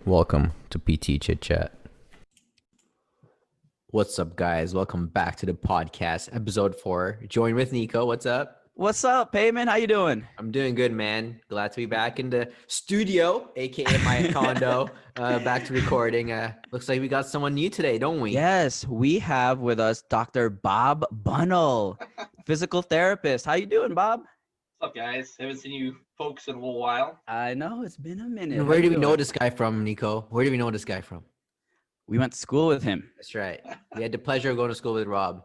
Welcome to PT Chit Chat. What's up, guys? Welcome back to the podcast, episode 4. Join with Nico. What's up? What's up, Payman? How you doing? I'm doing good, man. Glad to be back in the studio, aka my condo. Back to recording. Looks like we got someone new today, don't we? Yes, we have with us Dr. Bob Bunnell, physical therapist. How you doing, Bob? What's up, guys? Haven't seen you folks in a little while. I know it's been a minute. And where do we know this guy from, Nico? Where do we know this guy from? We went to school with him. That's right. We had the pleasure of going to school with Rob.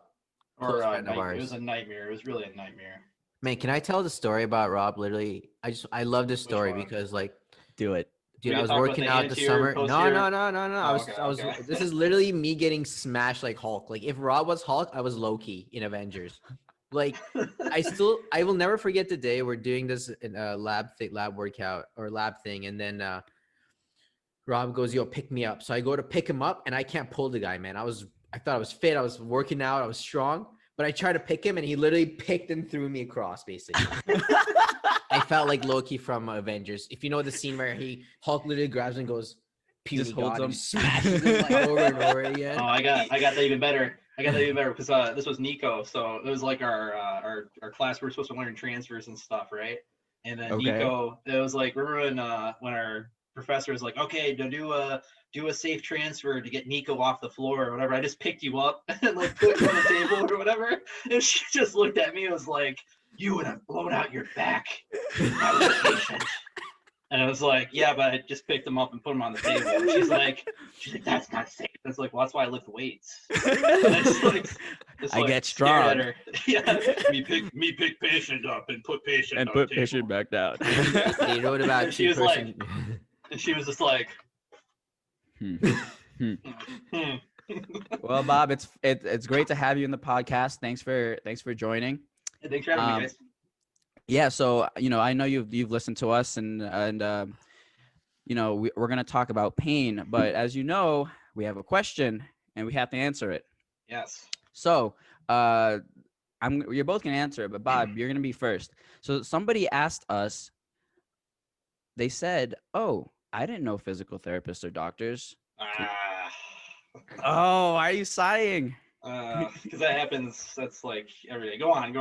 Or friend of it ours. was a nightmare. It was really a nightmare. Man, can I tell the story about Rob? Literally, I love this story one? because, like, Do it. dude, We I was talk about working the out the anterior, summer. No. posterior? I was. Okay. This is literally me getting smashed like Hulk. Like if Rob was Hulk, I was Loki in Avengers. Like I will never forget the day we're doing this in a lab workout or lab thing, and then Rob goes, "Yo, pick me up." So I go to pick him up, and I can't pull the guy, man. I thought I was fit. I was working out. I was strong. But I tried to pick him, and he literally picked and threw me across, basically. I felt like Loki from Avengers. If you know the scene where Hulk literally grabs him and goes, "Puny Just holds God," him. and smashes him like over and over again. Oh, I got that even better. Because this was Nico. So it was like our class. We were supposed to learn transfers and stuff, right? And then Okay. Nico, it was like, remember when our professor was like, okay, to do a safe transfer to get Nico off the floor or whatever. I just picked you up and like put you on the table or whatever. And she just looked at me and was like, "You would have blown out your back. I was a patient." And I was like, "Yeah, but I just picked him up and put him on the table." And she's like, "That's not safe." That's like, "Well, that's why I lift weights." I get strong. At her. Yeah, me pick patient up and put patient And on put table. patient back down. They wrote about She was person. And she was just like, Hmm. hmm. Well, Bob, it's great to have you in the podcast. Thanks for joining. Hey, thanks for having me, guys. Yeah, so I know you've listened to us, and we're gonna talk about pain, but as you know, we have a question and we have to answer it. Yes. So you're both gonna answer it, but Bob, you're gonna be first. So somebody asked us. They said, "Oh, I didn't know physical therapists are doctors." Oh, why are you sighing? Because that happens. That's like every day. Go on.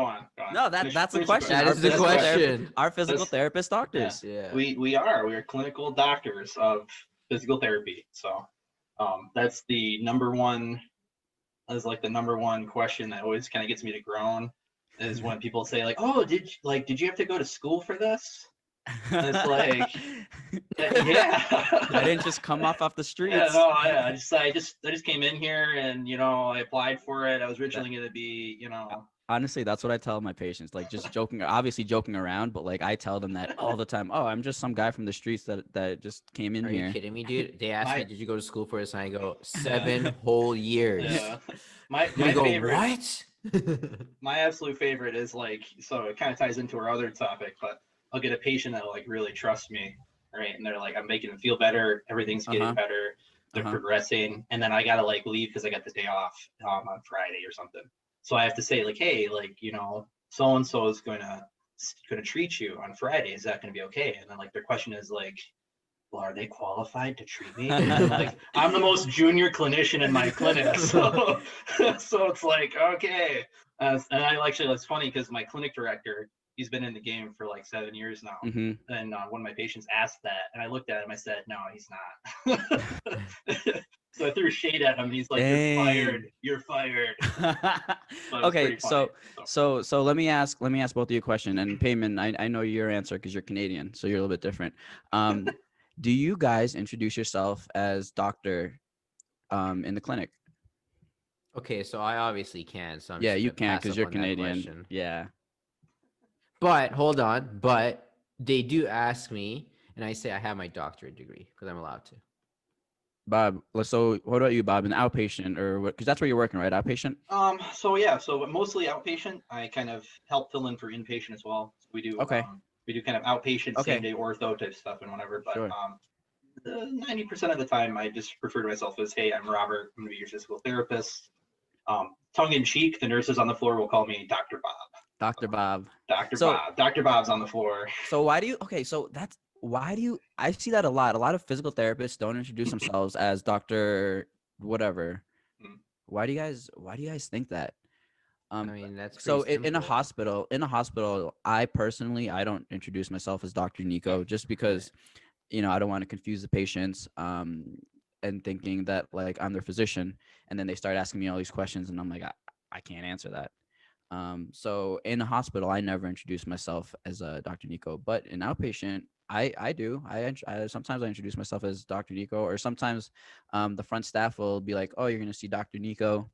No, that's the Finish question. That Our is the physical question. Our physical That's- therapist doctors. Yeah. We are clinical doctors of physical therapy. So that's the number one. That's like the number one question that always kind of gets me to groan is when people say like, "Oh, did you have to go to school for this?" And it's like, yeah. I didn't just come off the streets. Yeah, no, I just came in here and I applied for it. I was originally going to be, Honestly, that's what I tell my patients. Like, just obviously joking around, but like I tell them that all the time. Oh, I'm just some guy from the streets that just came in Are here. you kidding me, dude? They asked me, My- "Did you go to school for this?" And I go, 7 whole years. Yeah. My They go, favorite, "What?" my absolute favorite is like, so it kind of ties into our other topic, but I'll get a patient that like really trusts me, right? And they're like, I'm making them feel better. Everything's getting Uh-huh. better. They're Uh-huh. progressing. And then I got to like leave because I got the day off on Friday or something. So I have to say like, hey, like, so-and-so is going to treat you on Friday. Is that going to be okay? And then like their question is like, well, are they qualified to treat me? And I'm like, I'm the most junior clinician in my clinic. So it's like, okay. And it's funny because my clinic director, he's been in the game for like 7 years now. Mm-hmm. And one of my patients asked that, and I looked at him. I said, "No, he's not." So I threw shade at him. And he's like, Dang. "You're fired. You're fired." But it was Okay, pretty funny, so let me ask both of you a question. And Payman, I know your answer because you're Canadian, so you're a little bit different. Do you guys introduce yourself as doctor in the clinic? Okay, so I obviously can. So I'm Yeah, just you gonna can pass because up you're on that Canadian. question. Yeah. But hold on. But they do ask me, and I say I have my doctorate degree because I'm allowed to. Bob, so what about you, Bob? An outpatient or what? Because that's where you're working, right? Outpatient? So mostly outpatient. I kind of help fill in for inpatient as well. So we do Okay. We do kind of outpatient, Okay. same day ortho type stuff and whatever. But Sure. 90% of the time, I just refer to myself as, "Hey, I'm Robert. I'm gonna be your physical therapist." Tongue in cheek, the nurses on the floor will call me Dr. Bob. Dr. Bob. Dr. So- Bob. Dr. Bob's on the floor. So why do you? Okay, so that's why do you? I see that a lot. A lot of physical therapists don't introduce themselves as Doctor whatever. Mm. Why do you guys think that? I Um, mean, that's pretty so simple. in a hospital, I personally, I don't introduce myself as Dr. Nico just Right. because, I don't want to confuse the patients, and thinking that like I'm their physician, and then they start asking me all these questions, and I'm like, I can't answer that. So in a hospital, I never introduce myself as Dr. Nico, but in outpatient, I do. Sometimes I introduce myself as Dr. Nico, or sometimes the front staff will be like, "Oh, you're gonna see Dr. Nico."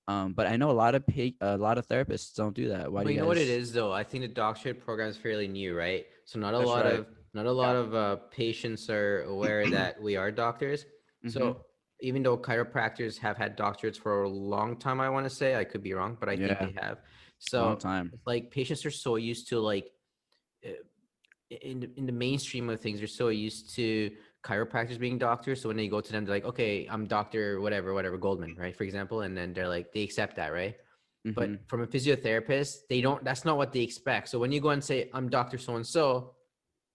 But I know a lot of therapists don't do that. Why do But you you know what it guys? is though? I think the doctorate program is fairly new, right? So That's right. not a lot Yeah. of patients are aware that we are doctors. Mm-hmm. So even though chiropractors have had doctorates for a long time, I want to say, I could be wrong, but I think Yeah, they have. long So time. like patients are so used to like uh, in the mainstream of things, they're so used to chiropractors being doctors. So when they go to them, they're like, okay, I'm Doctor whatever Goldman, right? For example, and then they're like, they accept that, right? Mm-hmm. But from a physiotherapist, they don't, that's not what they expect. So when you go and say, I'm Dr. So and so,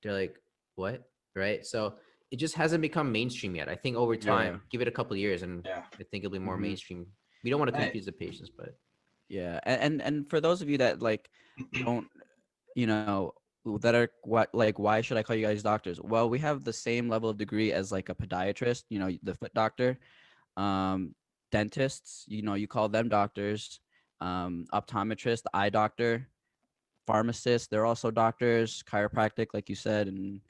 they're like, what? Right. So it just hasn't become mainstream yet. I think over Yeah. time, give it a couple of years and Yeah. I think it'll be more Mm-hmm. mainstream. We don't want to Right. confuse the patients, but Yeah. And for those of you that like don't, you know, that are what like why should I call you guys doctors? Well, we have the same level of degree as like a podiatrist, the foot doctor. Dentists, you call them doctors. Optometrist, eye doctor, pharmacists, they're also doctors. Chiropractic, like you said, and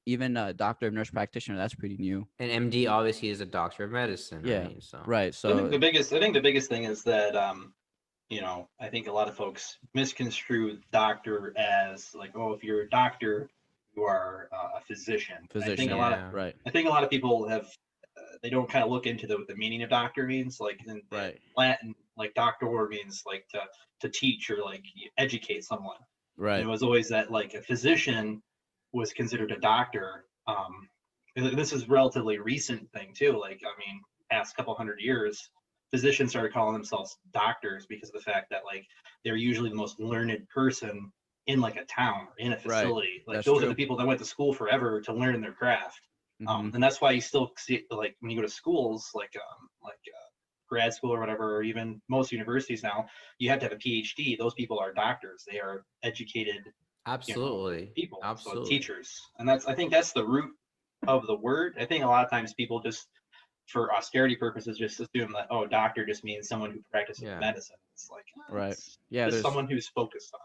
even a doctor of nurse practitioner, that's pretty new. an MD obviously is a doctor of medicine, Yeah, right? So right. I think So the biggest thing is that I think a lot of folks misconstrue doctor as like, oh, if you're a doctor, you are a physician. And physician, yeah. right, I think a lot of people have they don't kind of look into the meaning of doctor means like in right, Latin, like doctor means like to teach or like educate someone. And right, it was always that like a physician was considered a doctor. This is relatively recent thing too. Like I mean, past couple hundred years, physicians started calling themselves doctors because of the fact that like they're usually the most learned person in like a town or in a right. facility. Like That's those are true. the people that went to school forever to learn their craft. Mm-hmm. And that's why you still see like when you go to schools like grad school or whatever, or even most universities now, you have to have a PhD. Those people are doctors. They are educated, Absolutely. people. So Absolutely. teachers, and I think that's the root of the word. I think a lot of times people just, for austerity purposes, just assume that doctor just means someone who practices Yeah. medicine. It's like Right. it's Yeah. just There's. someone who's focused on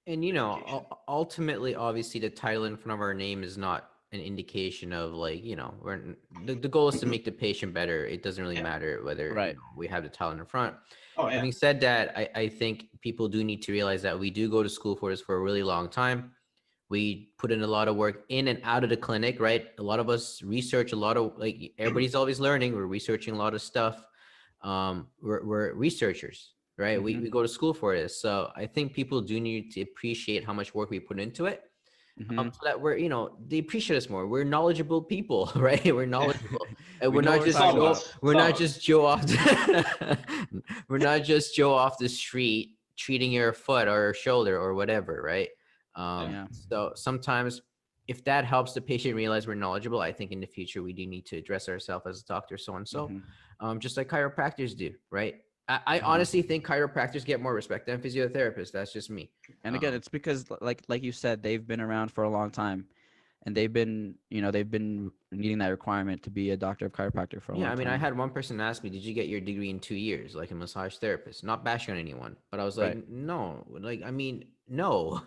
And education. ultimately, obviously, the title in front of our name is not an indication of like, the goal is to make the patient better. It doesn't really Yeah. matter whether, Right. we have the title in front. Oh yeah. Having said that, I think people do need to realize that we do go to school for this for a really long time. We put in a lot of work in and out of the clinic, right? A lot of us research a lot of, like, everybody's always learning. We're researching a lot of stuff. We're researchers, right? Mm-hmm. We go to school for this. So I think people do need to appreciate how much work we put into it. Mm-hmm. So that we're, they appreciate us more. We're knowledgeable people, right? We're Yeah. knowledgeable. And We know what we're talking about. We're Some not of us. just Joe off we're not just Joe off the street treating your foot or shoulder or whatever, right? Yeah. Yeah. So sometimes if that helps the patient realize we're knowledgeable, I think in the future we do need to address ourselves as a doctor so and so, Mm-hmm. just like chiropractors do, right? I Mm-hmm. honestly think chiropractors get more respect than physiotherapists. That's just me. And again, it's because like you said, they've been around for a long time, and they've been needing that requirement to be a doctor of chiropractor for a Yeah, long I mean, I time. had one person ask me, "Did you get your degree in 2 years, like a massage therapist?" Not bashing on anyone, but I was Right. like, "No, like, I mean, no."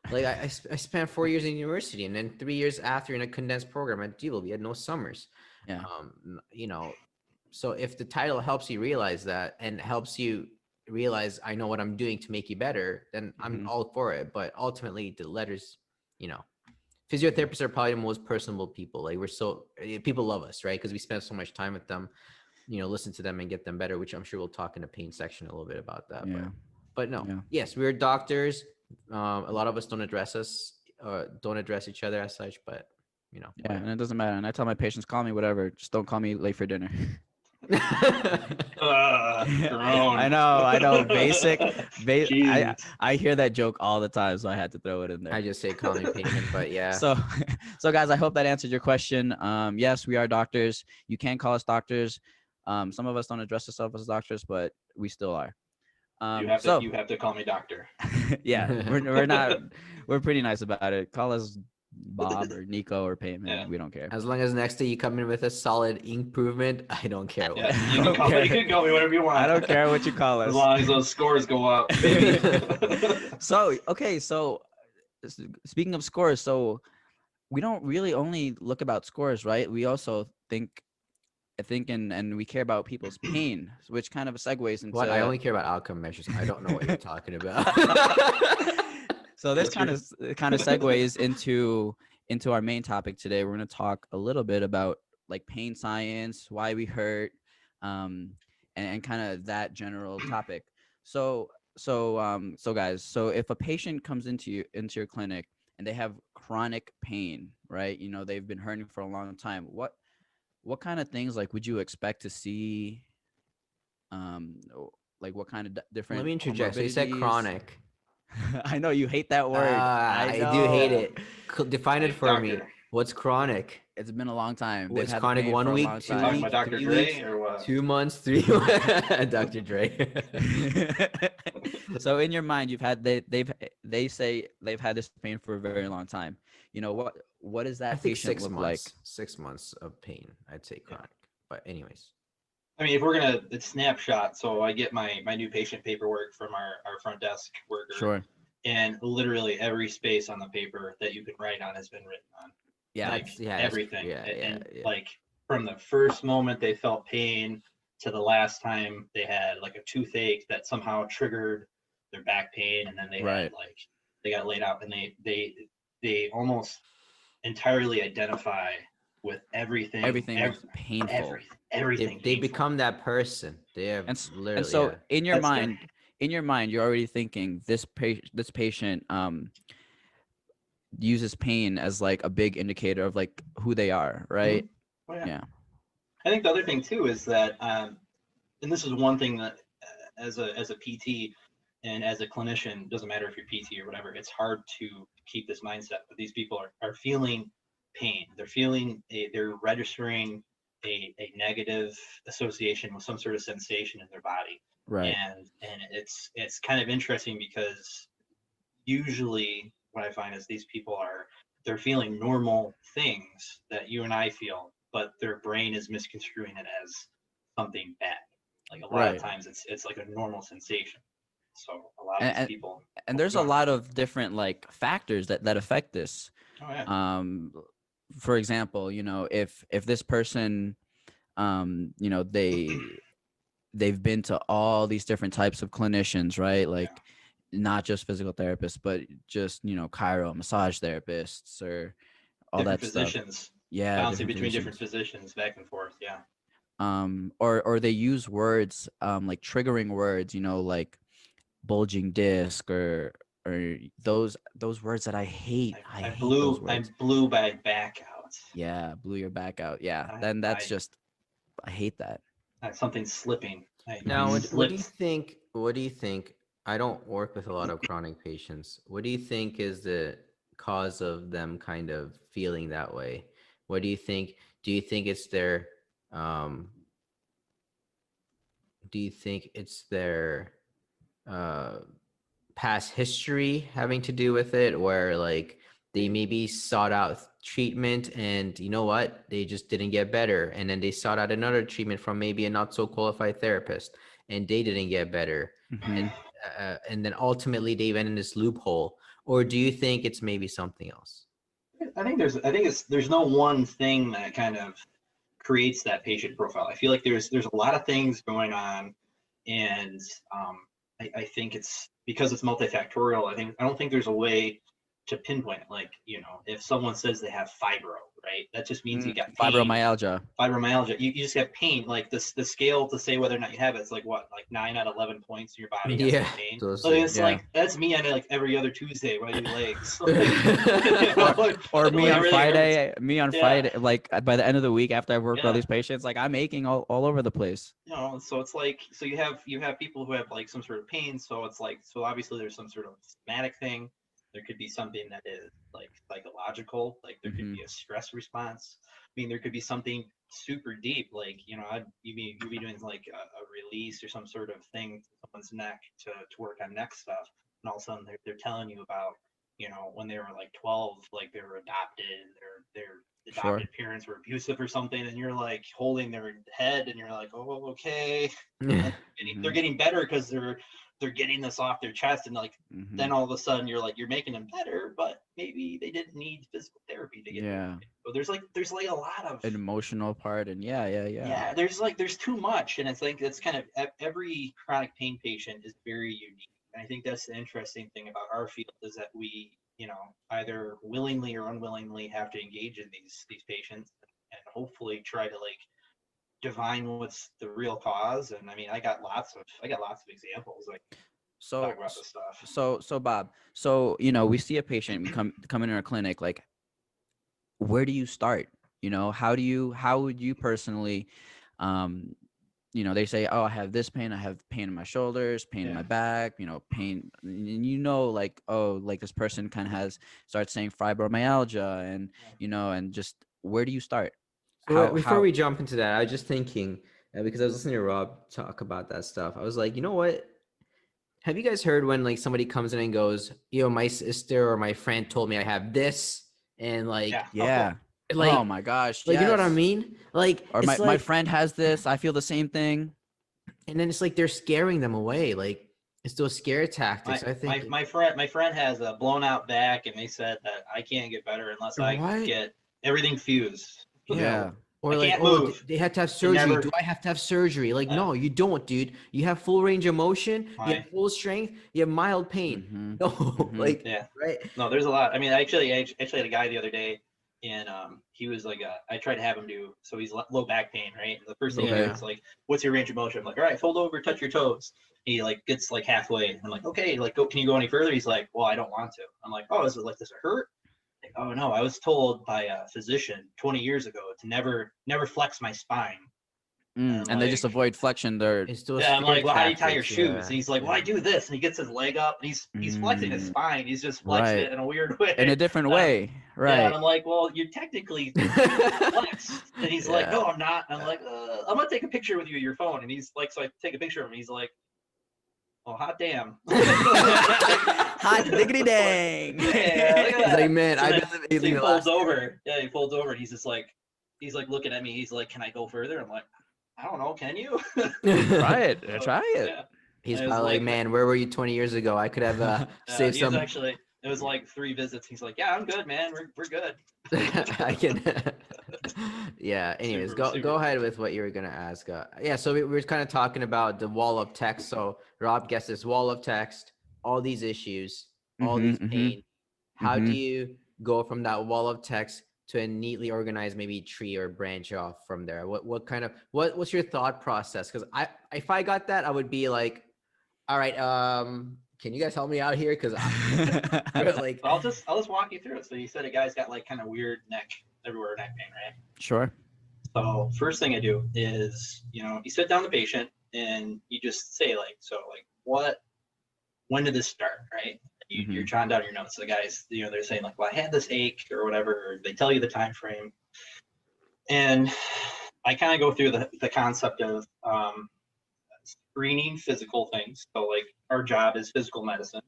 Like, I spent 4 years in university and then 3 years after in a condensed program at Duval. We had no summers. Yeah. So if the title helps you realize that and helps you realize I know what I'm doing to make you better, then I'm Mm-hmm. all for it. But ultimately, the letters, you know, physiotherapists are probably the most personable people. Like, people love us, right? Because we spend so much time with them, listen to them and get them better, which I'm sure we'll talk in the pain section a little bit about that. Yeah. But no, Yeah. yes, we're doctors. A lot of us don't address each other as such, but Yeah. whatever. And it doesn't matter. And I tell my patients, call me whatever. Just don't call me late for dinner. I know. Jeez. I hear that joke all the time, so I had to throw it in there. I just say call me payment, but yeah. So, so guys, I hope that answered your question. Yes, we are doctors. You can call us doctors. Some of us don't address ourselves as doctors, but we still are. You have to call me doctor. Yeah, we're not. We're pretty nice about it. Call us Bob or Nico or Payman. Yeah. We don't care. As long as next day you come in with a solid improvement, I don't care. Yeah, you can call me whatever you want. I don't care what you call us. As long as those scores go up, baby. So, okay, so speaking of scores, so we don't really only look about scores, right? We also think and we care about people's pain, which kind of segues into What? I only care about outcome measures. I don't know what you're talking about. So this kind of segues into our main topic today. We're going to talk a little bit about like pain science, why we hurt, and kind of that general topic. So guys, so if a patient comes into your clinic and they have chronic pain, right? You know, they've been hurting for a long time. What kind of things like would you expect to see? Like what kind of different? Let me interject. So you said comorbidities? chronic. I know you hate that word. I do know. hate it. Define it Hey, for me. doctor. What's chronic? It's been a long time. They've What's had the chronic? pain 1 for a week, long 2 time. Talking weeks, about Dr. 3 Dre weeks, or what? 2 months, 3 Dr. Dre. So in your mind, they say they've had this pain for a very long time. You know what does I that think patient 6 look months. like? 6 months of pain. I'd say chronic. But anyways. I mean, if we're gonna, it's snapshot. So I get my new patient paperwork from our front desk worker, Sure. and literally every space on the paper that you can write on has been written on. Yeah. Like that's- everything. yeah, And yeah. like from the first moment they felt pain to the last time they had like a toothache that somehow triggered their back pain, and then they Right. had like they got laid out, and they almost entirely identify with everything. Everything is painful. Everything. They painful. become that person. They have literally. And so yeah. in your That's scary. mind, you're already thinking this patient uses pain as like a big indicator of like who they are, right? Oh, yeah. Yeah. I think the other thing too is that, and this is one thing that as a PT and as a clinician, doesn't matter if you're PT or whatever, it's hard to keep this mindset. But these people are feeling pain. They're registering a negative association with some sort of sensation in their body. Right. And it's kind of interesting because usually what I find is these people they're feeling normal things that you and I feel, but their brain is misconstruing it as something bad. Like a lot Right. of times it's like a normal sensation. So a lot of these people. And there's a lot of different like factors that affect this. Oh yeah. For example, you know, if this person you know, they've been to all these different types of clinicians, right? Like not just physical therapists, but just, you know, chiro, massage therapists, or all different that stuff. physicians. Yeah, Bouncing between different physicians back and forth. Yeah. Or they use words like triggering words, you know, like bulging disc or those words that I hate. I hate those words. I blew my back out. Yeah, blew your back out. Yeah, then that's just I hate that. Something slipping. Now, what do you think? What do you think? I don't work with a lot of chronic patients. What do you think is the cause of them kind of feeling that way? What do you think? Do you think it's their do you think it's their past history having to do with it, where like they maybe sought out treatment and you know what, they just didn't get better, and then they sought out another treatment from maybe a not so qualified therapist and they didn't get better, and then ultimately they went in this loophole? Or do you think it's maybe something else? I think there's no one thing that kind of creates that patient profile. I feel like there's a lot of things going on, and I think it's because it's multifactorial. I don't think there's a way to pinpoint it. Like, if someone says they have fibro, right? That just means you got pain. Fibromyalgia. You just have pain. Like the scale to say whether or not you have it's like what, like 9 out of 11 points in your body has Yeah, some pain. those So it's yeah. like that's me on like every other Tuesday when I do legs. Or me Like, on everything Friday. hurts. Me on Yeah. Friday. Like by the end of the week after I've worked all Yeah. these patients, like I'm aching all over the place. So it's like, so you have people who have like some sort of pain. So it's like, so obviously there's some sort of somatic thing. There could be something that is like psychological, like there could be a stress response. I mean, there could be something super deep, like, you'd be doing like a release or some sort of thing to someone's neck to work on neck stuff. And all of a sudden they're telling you about, when they were like 12, like they were adopted, their adopted parents were abusive or something, and you're like holding their head and you're like, oh, okay. And they're getting better because they're getting this off their chest, and like then all of a sudden you're like, you're making them better, but maybe they didn't need physical therapy to get better. So there's like a lot of an emotional part, and yeah. There's too much, and it's like, it's kind of, every chronic pain patient is very unique. And I think that's the interesting thing about our field, is that we, either willingly or unwillingly have to engage in these patients and hopefully try to like divine what's the real cause. And I mean, I got lots of examples, like, talk about this stuff. So Bob, so we see a patient, we come in our clinic, like where do you start? How would you personally, they say, oh, I have this pain, I have pain in my shoulders, pain in my back, pain, and like, oh, like this person kind of starts saying fibromyalgia, and and just where do you start? So before we jump into that, I was just thinking, because I was listening to Rob talk about that stuff, I was like, you know what? Have you guys heard when like somebody comes in and goes, my sister or my friend told me I have this, and like, like, oh my gosh, like, you know what I mean? Like, or my friend has this, I feel the same thing. And then it's like they're scaring them away. Like, it's those scare tactics. I think my friend has a blown out back, and they said that I can't get better unless I get everything fused. Or like, oh, they had to have surgery. Do I have to have surgery? Like, no, you don't, dude. You have full range of motion. You have full strength. You have mild pain. No, like, right? No, there's a lot. I mean, I actually had a guy the other day, and he was like, I tried to have him do, so he's low back pain, right? The first thing is like, what's your range of motion? I'm like, all right, fold over, touch your toes. He like gets like halfway. I'm like, okay, like, can you go any further? He's like, well, I don't want to. I'm like, oh, is it like, does it hurt? Like, oh no, I was told by a physician 20 years ago to never flex my spine. And like, they just avoid flexion. I'm like, well, how do you tie your shoes? And he's like, well, I do this, and he gets his leg up, and he's flexing his spine. He's just flexing it in a weird way, in a different way, right? Yeah, and I'm like, well, you're technically flexed. And he's like, no, I'm not. I'm like, I'm gonna take a picture with you of your phone. And he's like, so I take a picture of him. He's like, oh, hot damn. Hot diggity dang. Yeah, he's like, man, he folds over. Yeah, he folds over, and he's just like, looking at me. He's like, can I go further? I'm like, I don't know. Can you? Try it. Try it. Yeah. He's probably like, man, where were you 20 years ago? I could have saved some. Actually, it was like 3 visits. He's like, yeah, I'm good, man. We're good. I can. Yeah. Anyways, go ahead with what you were gonna ask. So we were kind of talking about the wall of text. So Rob gets this wall of text, all these issues, all these pain. How do you go from that wall of text to a neatly organized maybe tree or branch off from there? What's your thought process? Because if I got that, I would be like, all right, can you guys help me out here? Because like, I'll just walk you through it. So you said a guy's got like kind of weird neck pain, right? Sure. So first thing I do is, you sit down the patient and you just say like, when did this start, right? You're jotting down your notes. The guys, they're saying like, well, I had this ache or whatever, or they tell you the time frame. And I kind of go through the concept of screening physical things. So like, our job is physical medicine,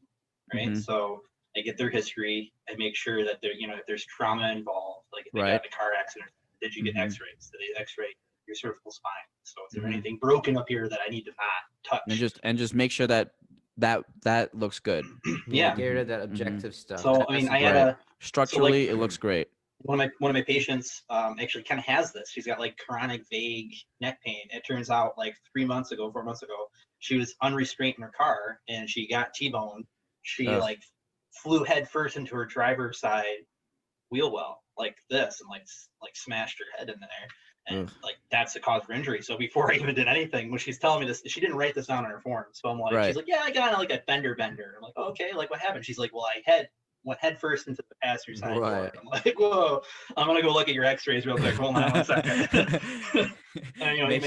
right? So I get their history. I make sure that if there's trauma involved, like if they got in a car accident, did you get x-rays? Did they x-ray your cervical spine? So is there anything broken up here that I need to not touch? And just make sure that looks good. Get rid of that objective stuff. So I mean, I had structurally, it looks great. One of my patients actually kind of has this. She's got like chronic vague neck pain. It turns out like 4 months ago, she was unrestrained in her car and she got T-boned. She like flew head first into her driver's side wheel well like this, and like smashed her head in there. And like that's the cause for injury. So before I even did anything, when she's telling me this, she didn't write this down on her form. So I'm like, she's like, yeah, I got like a bender. I'm like, okay, like what happened? She's like, well, I went head first into the passenger side door. I'm like, whoa, I'm gonna go look at your X-rays real quick. Hold on 1 second. And, you know, make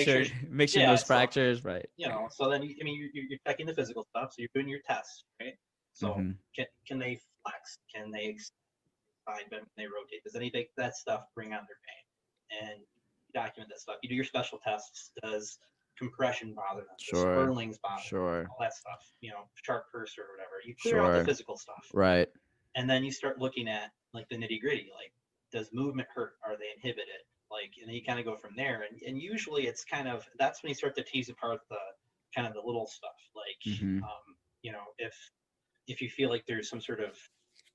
sure yeah, those fractures, right? You know, so then I mean, you're checking the physical stuff. So you're doing your tests, right? So can they flex? Can they expand when they rotate? Does anything that stuff bring on their pain? And document that stuff. You do your special tests. Does compression bother them? Does swirlings bother them? All that stuff. You know, sharp cursor or whatever. You clear out the physical stuff. Right. And then you start looking at like the nitty gritty. Like, does movement hurt? Are they inhibited? Like, and then you kind of go from there. And usually it's kind of, that's when you start to tease apart the kind of the little stuff. Like, you know, if you feel like there's some sort of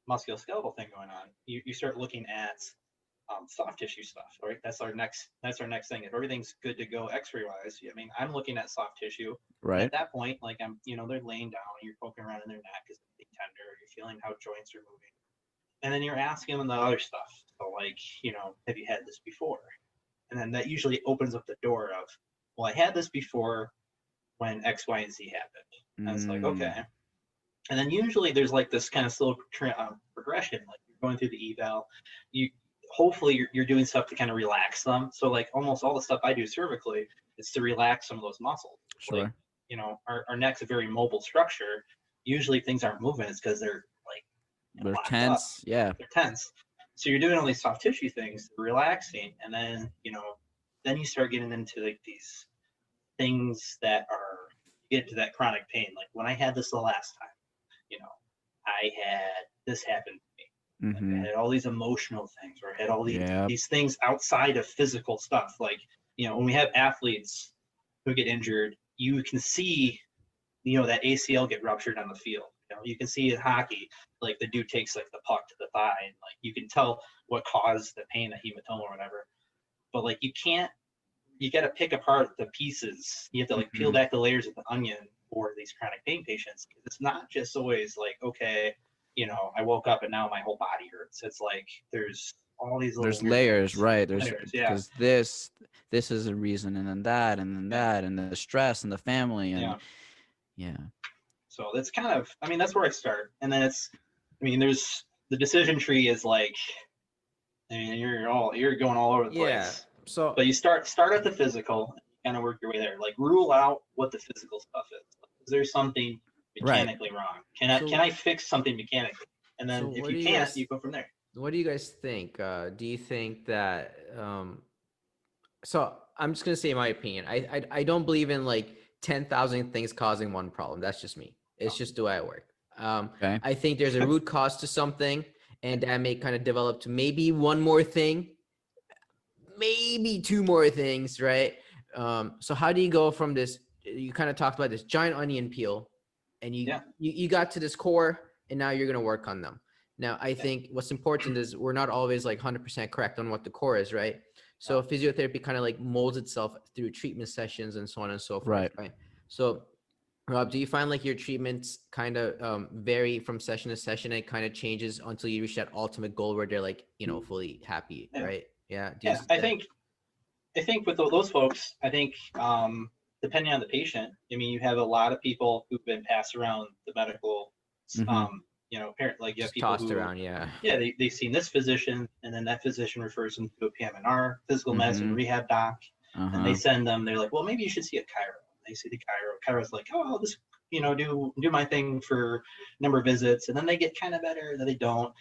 musculoskeletal thing going on, you start looking at soft tissue stuff, right? That's our next thing. If everything's good to go X-ray wise, I mean, I'm looking at soft tissue. Right. At that point, like you know, they're laying down, you're poking around in their neck, is it tender? You're feeling how joints are moving, and then you're asking them the other stuff. So like, you know, have you had this before? And then that usually opens up the door of, well, I had this before when X, Y, and Z happened. And it's like, okay. And then usually there's like this kind of slow progression. Like you're going through the eval, hopefully you're doing stuff to kind of relax them. So like almost all the stuff I do cervically is to relax some of those muscles. Sure. Like, you know, our neck's a very mobile structure. Usually things aren't moving. It's because they're like, they're tense. Up. Yeah. They're tense. So you're doing all these soft tissue things, relaxing, and then, you know, then you start getting into like these things that are, you get into that chronic pain. Like when I had this the last time, you know, I had this happen to me. Like I had all these emotional things, or I had all these things outside of physical stuff. Like, you know, when we have athletes who get injured, you can see, you know, that ACL get ruptured on the field. You know, you can see in hockey, like the dude takes like the puck to the thigh, and like you can tell what caused the pain, the hematoma or whatever. But like you got to pick apart the pieces. You have to like peel back the layers of the onion for these chronic pain patients. It's not just always like, okay, you know, I woke up and now my whole body hurts. It's like there's all these little layers, things. right? There's layers, because this is a reason, and then that, and then that, and the stress and the family, and So that's kind of, I mean, that's where I start. And then it's, I mean, there's the decision tree is like, I mean, you're going all over the place. So, but you start at the physical, kind of work your way there. Like rule out what the physical stuff is. Is there something mechanically wrong? Can I fix something mechanically? And then if you can't, you go from there. What do you guys think? Do you think that? So I'm just gonna say my opinion. I don't believe in like 10,000 things causing one problem. That's just me. It's just the way I work. I think there's a root cause to something, and that may kind of develop to maybe one more thing, maybe two more things, right? So how do you go from this? You kind of talked about this giant onion peel, and you got to this core, and now you're gonna work on them. Now, I think what's important is we're not always like 100% correct on what the core is, right? So physiotherapy kind of like molds itself through treatment sessions and so on and so forth, right? So Rob, do you find like your treatments kind of vary from session to session? And it kind of changes until you reach that ultimate goal where they're like, you know, fully happy, right? Yeah. I think with those folks, I think depending on the patient, I mean, you have a lot of people who've been passed around the medical, you know, like you have people tossed around, they've seen this physician, and then that physician refers them to a PMNR, physical medicine rehab doc, and they send them. They're like, well, maybe you should see a chiro. They see the chiro. Chiro's like, oh, I'll just, you know, do my thing for a number of visits, and then they get kind of better, then they don't.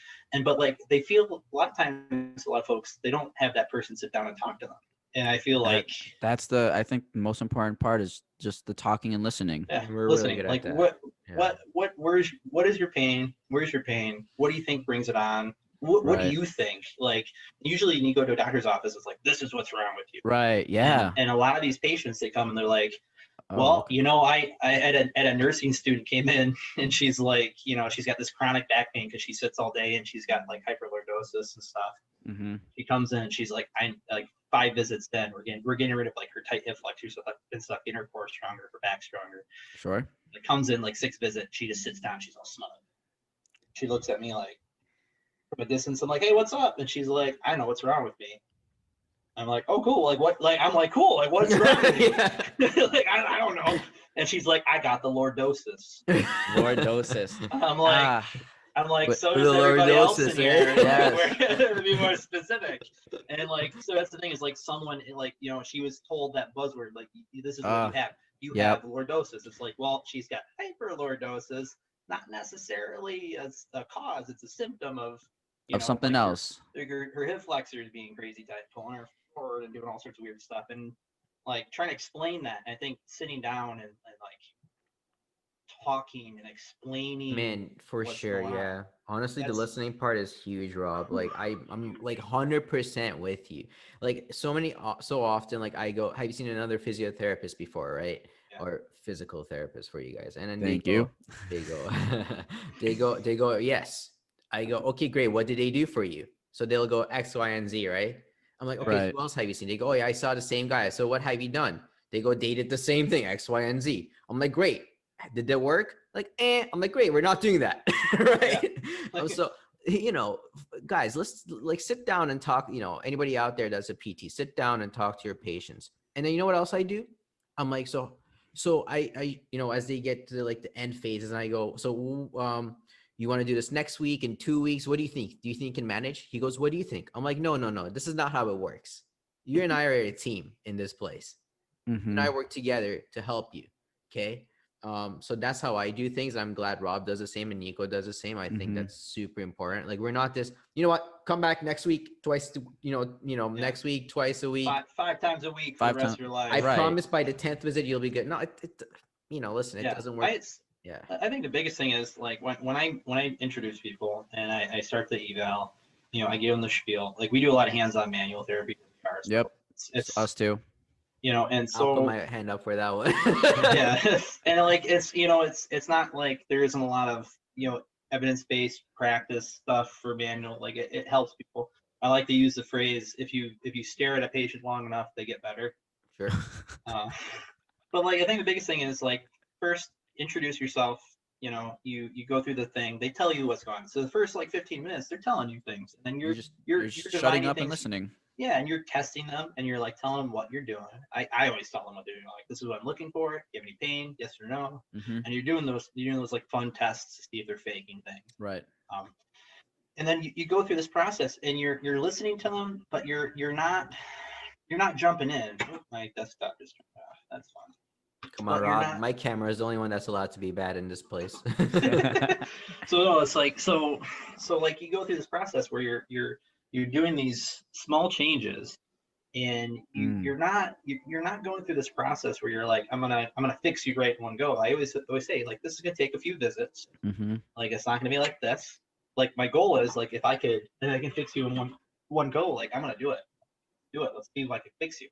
But like they feel a lot of times, a lot of folks, they don't have that person sit down and talk to them. And I feel like that's I think the most important part is just the talking and listening. Yeah, we're listening. Really good at that. What is your pain? Where's your pain? What do you think brings it on? What do you think? Like usually when you go to a doctor's office, it's like, this is what's wrong with you. Right. Yeah. And a lot of these patients, they come and they're like, well, you know, I had a nursing student came in, and she's like, you know, she's got this chronic back pain because she sits all day, and she's got like hyperlordosis and stuff. She comes in and she's like, I'm like 5 visits then we're getting rid of like her tight hip flexors and stuff, getting her core stronger, her back stronger. Sure. It comes in like 6 visits, she just sits down, she's all smug. she looks at me like from a distance. I'm like, hey, what's up? And she's like, I know what's wrong with me. I'm like, oh, cool. Like what? Like I'm like, cool. Like what's wrong with you? Like I don't know. And she's like, I got the lordosis. Lordosis. I'm like, But so the does everybody else in lordosis, here. yes. We're gonna be more specific. And like, so that's the thing is like someone like, you know, she was told that buzzword, like this is what you have. You have lordosis. It's like, well, she's got hyperlordosis, not necessarily as a cause. It's a symptom of something like else. Her hip flexors being crazy tight, pulling her forward and doing all sorts of weird stuff. And like trying to explain that. I think sitting down and like talking and explaining. Man, for sure, yeah. On. Honestly, the listening part is huge, Rob. Like I'm like 100% with you. Like so often, like I go, have you seen another physiotherapist before, right? Yeah. Or physical therapist for you guys? And then Thank you. They go, yes. I go, okay, great. What did they do for you? So they'll go X, Y, and Z, right? I'm like, okay, Right. who else have you seen? They go, oh yeah, I saw the same guy. So what have you done? They go, they did the same thing, X, Y, and Z. I'm like, great. Did that work? Like, I'm like, great, we're not doing that. Right? Yeah. So, guys, let's like sit down and talk. Anybody out there that's a PT, sit down and talk to your patients. And then you know what else I do? I'm like, so I as they get to like the end phases, and I go, so you want to do this next week, in 2 weeks? What do you think? Do you think you can manage? He goes, what do you think? I'm like, no. This is not how it works. You and I are a team in this place. Mm-hmm. And I work together to help you. Okay. So that's how I do things. I'm glad Rob does the same and Nico does the same. I think that's super important. Like we're not this, you know what, come back next week, twice, next week, twice a week. Five times a week for the rest of your life. I promise by the 10th visit, you'll be good. No, listen, it doesn't work. I think the biggest thing is like when I introduce people and I start the eval, I give them the spiel. Like we do a lot of hands-on manual therapy. So yep. It's us too. And so I'll put my hand up for that one. Yeah. And like it's not like there isn't a lot of evidence-based practice stuff for manual. Like it helps people. I like to use the phrase, if you stare at a patient long enough, they get better. Sure. But like I think the biggest thing is like first introduce yourself. You go through the thing, they tell you what's going on. So the first like 15 minutes they're telling you things, and then you're shutting up and listening. Yeah, and you're testing them, and you're like telling them what you're doing. I always tell them what they're doing. Like, this is what I'm looking for. Do you have any pain? Yes or no? And you're doing those like fun tests to see if they're faking things. Right. And then you go through this process, and you're listening to them, but you're not jumping in. My desktop just turned off. That's fine. Come on, Rob. My camera is the only one that's allowed to be bad in this place. So no, it's like so like you go through this process where you're doing these small changes, and you're not going through this process where you're like, I'm gonna fix you right in one go. I always say like this is gonna take a few visits. Like it's not gonna be like this. Like my goal is like if I can fix you in one go, like I'm gonna do it. Let's see if I can fix you.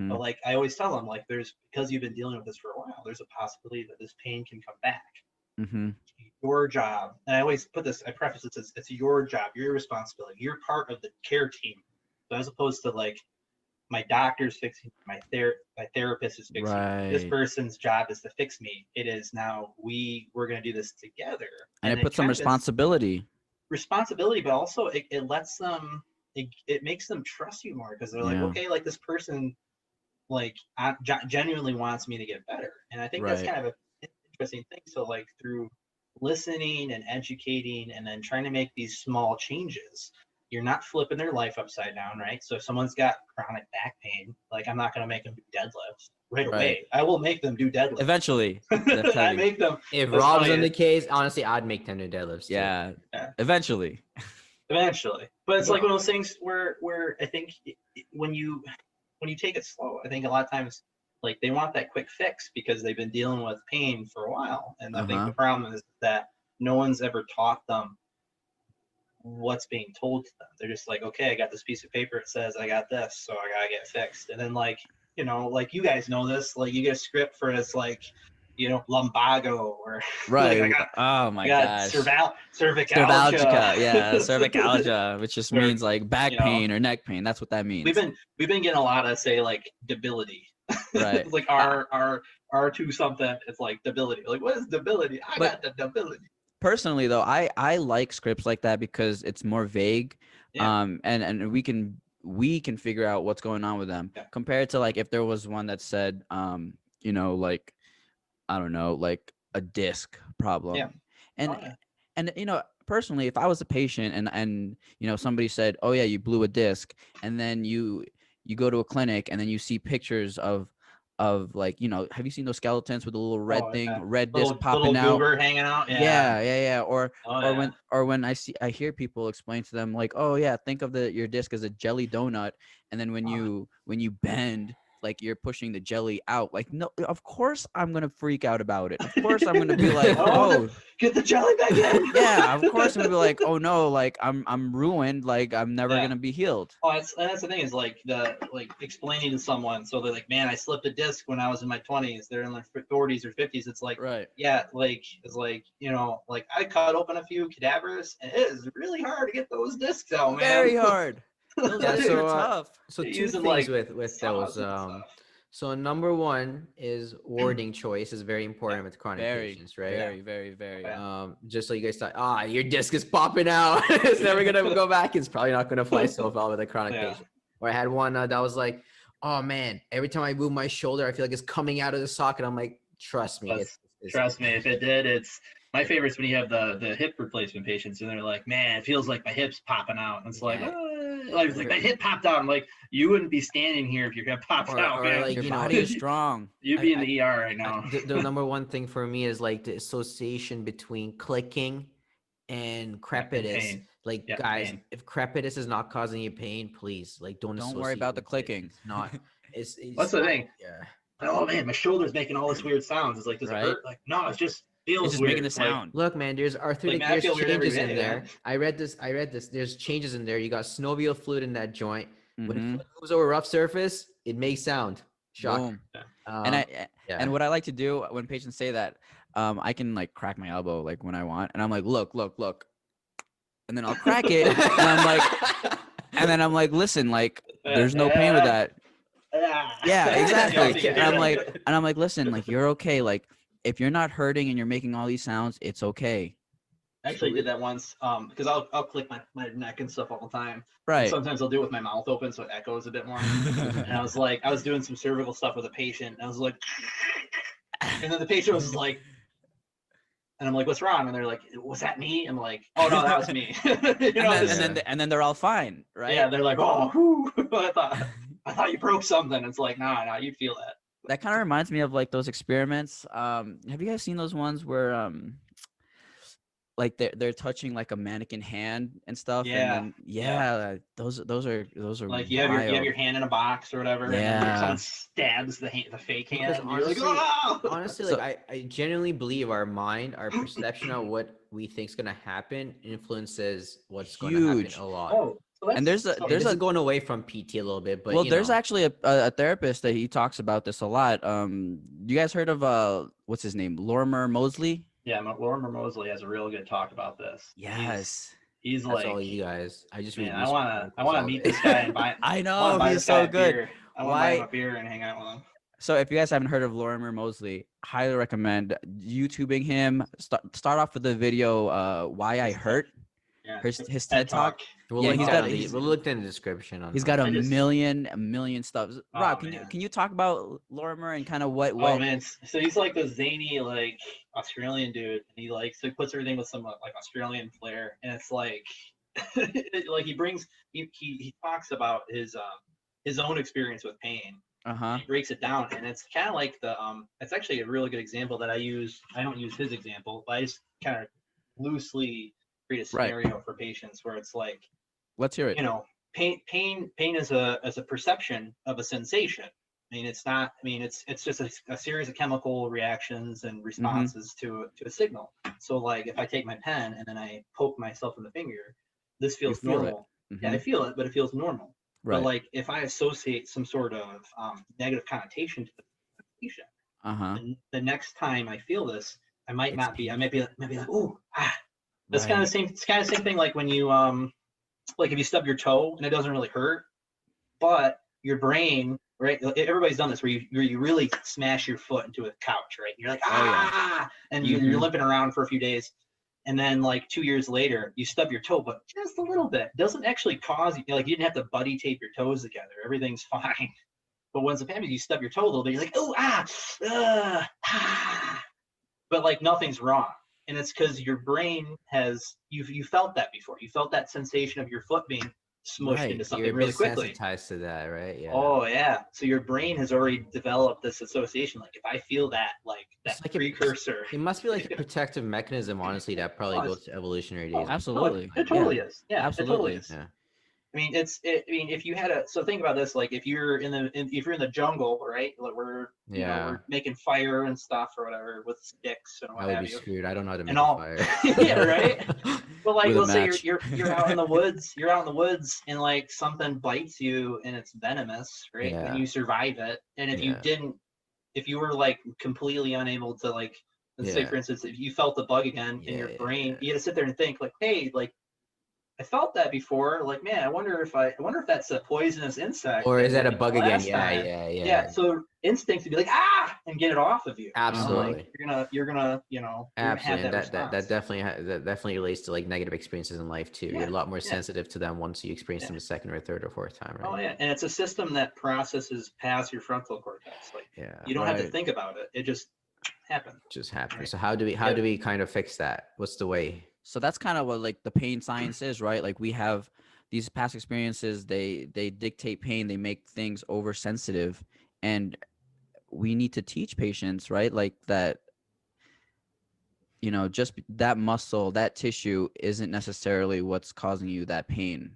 But like I always tell them, like because you've been dealing with this for a while, there's a possibility that this pain can come back. Your job, and I always put this, I preface it as it's your job, your responsibility. You're part of the care team. So as opposed to like my doctor's fixing my therapist is fixing me. This person's job is to fix me. It is now we're going to do this together. And it puts some responsibility, but also it lets them, it makes them trust you more, because they're like, okay, like this person like genuinely wants me to get better. And I think that's kind of an interesting thing. So like through listening and educating and then trying to make these small changes, you're not flipping their life upside down, right? So if someone's got chronic back pain, like I'm not going to make them do deadlifts right away. I will make them do deadlifts eventually. I make them. If Rob's in the case, honestly, I'd make them do deadlifts too. Yeah. Eventually. But it's like one of those things where I think when you take it slow, I think a lot of times like they want that quick fix because they've been dealing with pain for a while. And I think the problem is that no one's ever taught them what's being told to them. They're just like, okay, I got this piece of paper. It says I got this, so I gotta get fixed. And then like, like you guys know this, like you get a script for this, like, lumbago or right. Like oh my gosh. Cervicalgia. Yeah, cervicalgia, which just means like back pain or neck pain. That's what that means. We've been getting a lot of say like debility. Right. Like our two something. It's like debility. Like what is debility? I got the debility. personally though, I like scripts like that because it's more vague. Yeah. And we can figure out what's going on with them, Yeah. compared to like if there was one that said you know, like, I don't know, like a disc problem. Yeah. And Oh, yeah. and you know, personally, if I was a patient and you know, somebody said, "Oh yeah, you blew a disc," and then you go to a clinic and then you see pictures of like, you know, have you seen those skeletons with the little red Oh, thing, yeah. red disc Little popping out? goober hanging out. Yeah. Yeah. Oh, Or yeah. when I hear people explain to them like, oh yeah, think of your disc as a jelly donut, and then when Oh. you bend, like you're pushing the jelly out. Like, no, of course I'm gonna freak out about it. Of course I'm gonna be like, Oh, oh get the jelly back in. yeah, of course I'm gonna be like, oh no, like I'm ruined, like I'm never Yeah. gonna be healed. Oh, that's the thing is like explaining to someone. So they're like, man, I slipped a disc when I was in my 20s. They're in their 40s or 50s. It's like, Right. yeah, like it's like, you know, like I cut open a few cadavers, and it is really hard to get those discs out, man. Very hard. Those Yeah, discs so, are tough. So They're two using, things like, with saws those. and stuff. So number one is wording choice is very important with chronic Very, patients, right? very. Yeah. Just so you guys thought, your disc is popping out. It's never gonna go back. It's probably not gonna fly so well with a chronic Yeah. patient. Or I had one that was like, oh man, every time I move my shoulder, I feel like it's coming out of the socket. I'm like, trust me, Trust me, if it did, it's my favorite is when you have the hip replacement patients and they're like, man, it feels like my hip's popping out. And it's like, Yeah. like my hip popped out. I'm like, you wouldn't be standing here if your hip popped out, or man. like, Your you know, body is strong. You'd be in the ER right now. The number one thing for me is like the association between clicking and crepitus. pain. Like, Yeah, guys, pain. if crepitus is not causing you pain, please, like, don't Worry about the associate with it. clicking. It's not. It's That's the thing. Yeah. Oh man, my shoulder's making all this weird sounds. It's like, does Right. it hurt? Like, no, it just feels It's just weird. making the sound. Look, man, there's arthritic. man, I There's feel weird every changes in day, there. man. I read this. There's changes in there. You got synovial fluid in that joint. When Mhm. foot moves over rough surface, it makes sound. Shock. Boom. Um, And yeah. and what I like to do when patients say that, I can like crack my elbow like when I want, and I'm like, look, and then I'll crack it, and then I'm like, listen, like there's no pain with that. Yeah, exactly. And I'm like, listen, like you're okay. Like if you're not hurting and you're making all these sounds, it's okay. I actually did that once because I'll click my neck and stuff all the time. Right. And sometimes I'll do it with my mouth open so it echoes a bit more. And I was doing some cervical stuff with a patient, and I was like, and then the patient was like, and I'm like, what's wrong? And they're like, was that me? I'm like, oh no, that was me. and then they're all fine, right? Yeah, they're like, oh, whew. I thought you broke something. It's like, nah, you'd feel that. That kind of reminds me of like those experiments. Have you guys seen those ones where like they're touching like a mannequin hand and stuff? Yeah. And then, those are like you have your hand in a box or whatever. Yeah. And then someone stabs the fake hand. Because And you're like, honestly, oh! honestly, So- like I genuinely believe our mind, our perception of what we think is gonna happen influences what's going to Huge. happen a lot. Oh, so And there's a- so there's This a- is going away from PT a little bit, but well, you there's know. actually a therapist that he talks about this a lot. You guys heard of what's his name, Lorimer Moseley? yeah, Lorimer Moseley has a real good talk about this. Yes. He's That's like, all you guys. I just read. man, I research wanna articles all meet day. this guy and buy. I I know, wanna buy he's this guy so a good. beer. I want to buy him Why- a beer and hang out with him. So if you guys haven't heard of Lorimer Moseley, highly recommend YouTubing him. Start off with the video "Why I Hurt." Yeah, His TED Talk. We'll Yeah, link he's that got- in the- he's- we'll look in the description. He's got I a just- million stuff. Rob, man. can you talk about Lorimer and kind of what? Oh man, so he's like this zany like Australian dude, and he puts everything with some like Australian flair, and it's like like he talks about his own experience with pain. Uh-huh. He breaks it down, and it's kind of like it's actually a really good example that I use. I don't use his example, but I just kind of loosely create a Right. scenario for patients where it's like, Let's hear it. you know, pain is a perception of a sensation. I mean, it's not. I mean, it's just a series of chemical reactions and responses to a signal. So, like, if I take my pen and then I poke myself in the finger, this feels feel it. normal. Yeah, Mhm. I feel it, but it feels normal. Right. But like, if I associate some sort of negative connotation to the sensation, Uh-huh. and the next time I feel this, I might It's not be. I might be like, ooh, ah. That's Right. kind of the same. It's kind of the same thing like when you like if you stub your toe and it doesn't really hurt, but your brain, right? Everybody's done this where you really smash your foot into a couch, right? You're like, Oh, yeah. ah, and you're limping around for a few days. and then like 2 years later you stub your toe, but just a little bit. Doesn't actually cause you, like, you didn't have to buddy tape your toes together. Everything's fine. But once the happens, you stub your toe a little bit, you're like, oh, but like nothing's wrong. And it's because your brain has, you felt that before. You felt that sensation of your foot being smushed into something You're really quickly. desensitized to that, right? Yeah. Oh yeah. So your brain has already developed this association. Like if I feel that, like that It's like precursor. it must be like a protective mechanism, honestly, that probably Oh, goes to evolutionary days. Absolutely. It totally is. Yeah, it totally Absolutely. is. Yeah. I mean, I mean, if you had a, so think about this, like if you're if you're in the jungle, right? Like we're, you know, we're making fire and stuff or whatever with sticks and what I would have be you. screwed. I don't know how to make And a all, fire. yeah, right. But like, With a let's say match. you're out in the woods, and like something bites you and it's venomous, right? Yeah. And you survive it. And if you didn't, if you were like completely unable to, like, let's say for instance, if you felt the bug again in your brain, you had to sit there and think like, hey, like, I felt that before. Like, man, I wonder if that's a poisonous insect. Or is that a hit me bug again? last time. Yeah. So instincts to be like, and get it off of you. Absolutely. You know? Like, you're gonna, you know, Absolutely. have And that that definitely relates to like negative experiences in life too. You're a lot more Yeah. sensitive to them once you experience them a second or third or fourth time, right? Oh yeah, and it's a system that processes past your frontal cortex. Like, you don't have to think about it; it just happens. Just happens. Right. So how do we kind of fix that? What's the way? So that's kind of what like the pain science is, right? Like we have these past experiences, they dictate pain, they make things oversensitive, and we need to teach patients, right? Like that, you know, just that muscle, that tissue isn't necessarily what's causing you that pain.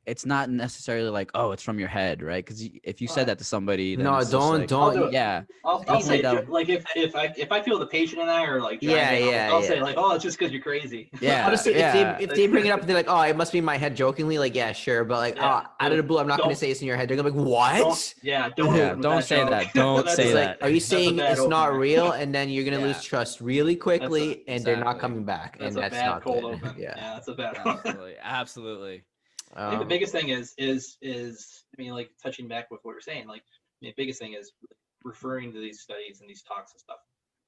It's not necessarily like, oh, it's from your head, right? Because if you said that to somebody, then No, it's just like, don't. Yeah, I'll say like if I feel the patient and I are like driving, I'll say like, oh, it's just because you're crazy. Yeah. Honestly, if they bring it up and they're like, oh, it must be in my head jokingly, like, yeah, sure, but like, out of the blue, I'm not going to say it's in your head. They're gonna be like, what? Don't say that. Don't say that. Like, are you saying it's not real? And then you're gonna lose trust really quickly, and they're not coming back, and that's not good. Yeah, that's a bad. Absolutely. I think the biggest thing is I mean, like, touching back with what we're saying, like, the biggest thing is referring to these studies and these talks and stuff.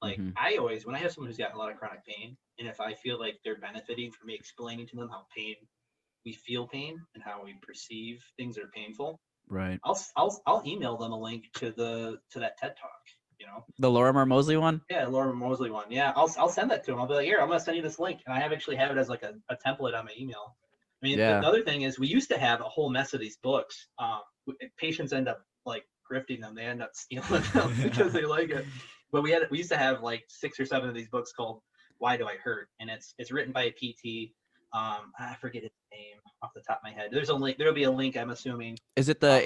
Like, I always, when I have someone who's got a lot of chronic pain, and if I feel like they're benefiting from me explaining to them how we feel pain and how we perceive things that are painful, right? I'll email them a link to that TED talk. You know, the Lorimer Moseley one. Yeah, Lorimer Moseley one. Yeah, I'll send that to them. I'll be like, here, I'm gonna send you this link, and I actually have it as like a template on my email. I mean, the other thing is we used to have a whole mess of these books. Patients end up like grifting them. They end up stealing them because they like it. But we used to have like 6 or 7 of these books called "Why Do I Hurt?" and it's written by a PT. I forget his name off the top of my head. There's a link. There'll be a link. I'm assuming. Is it the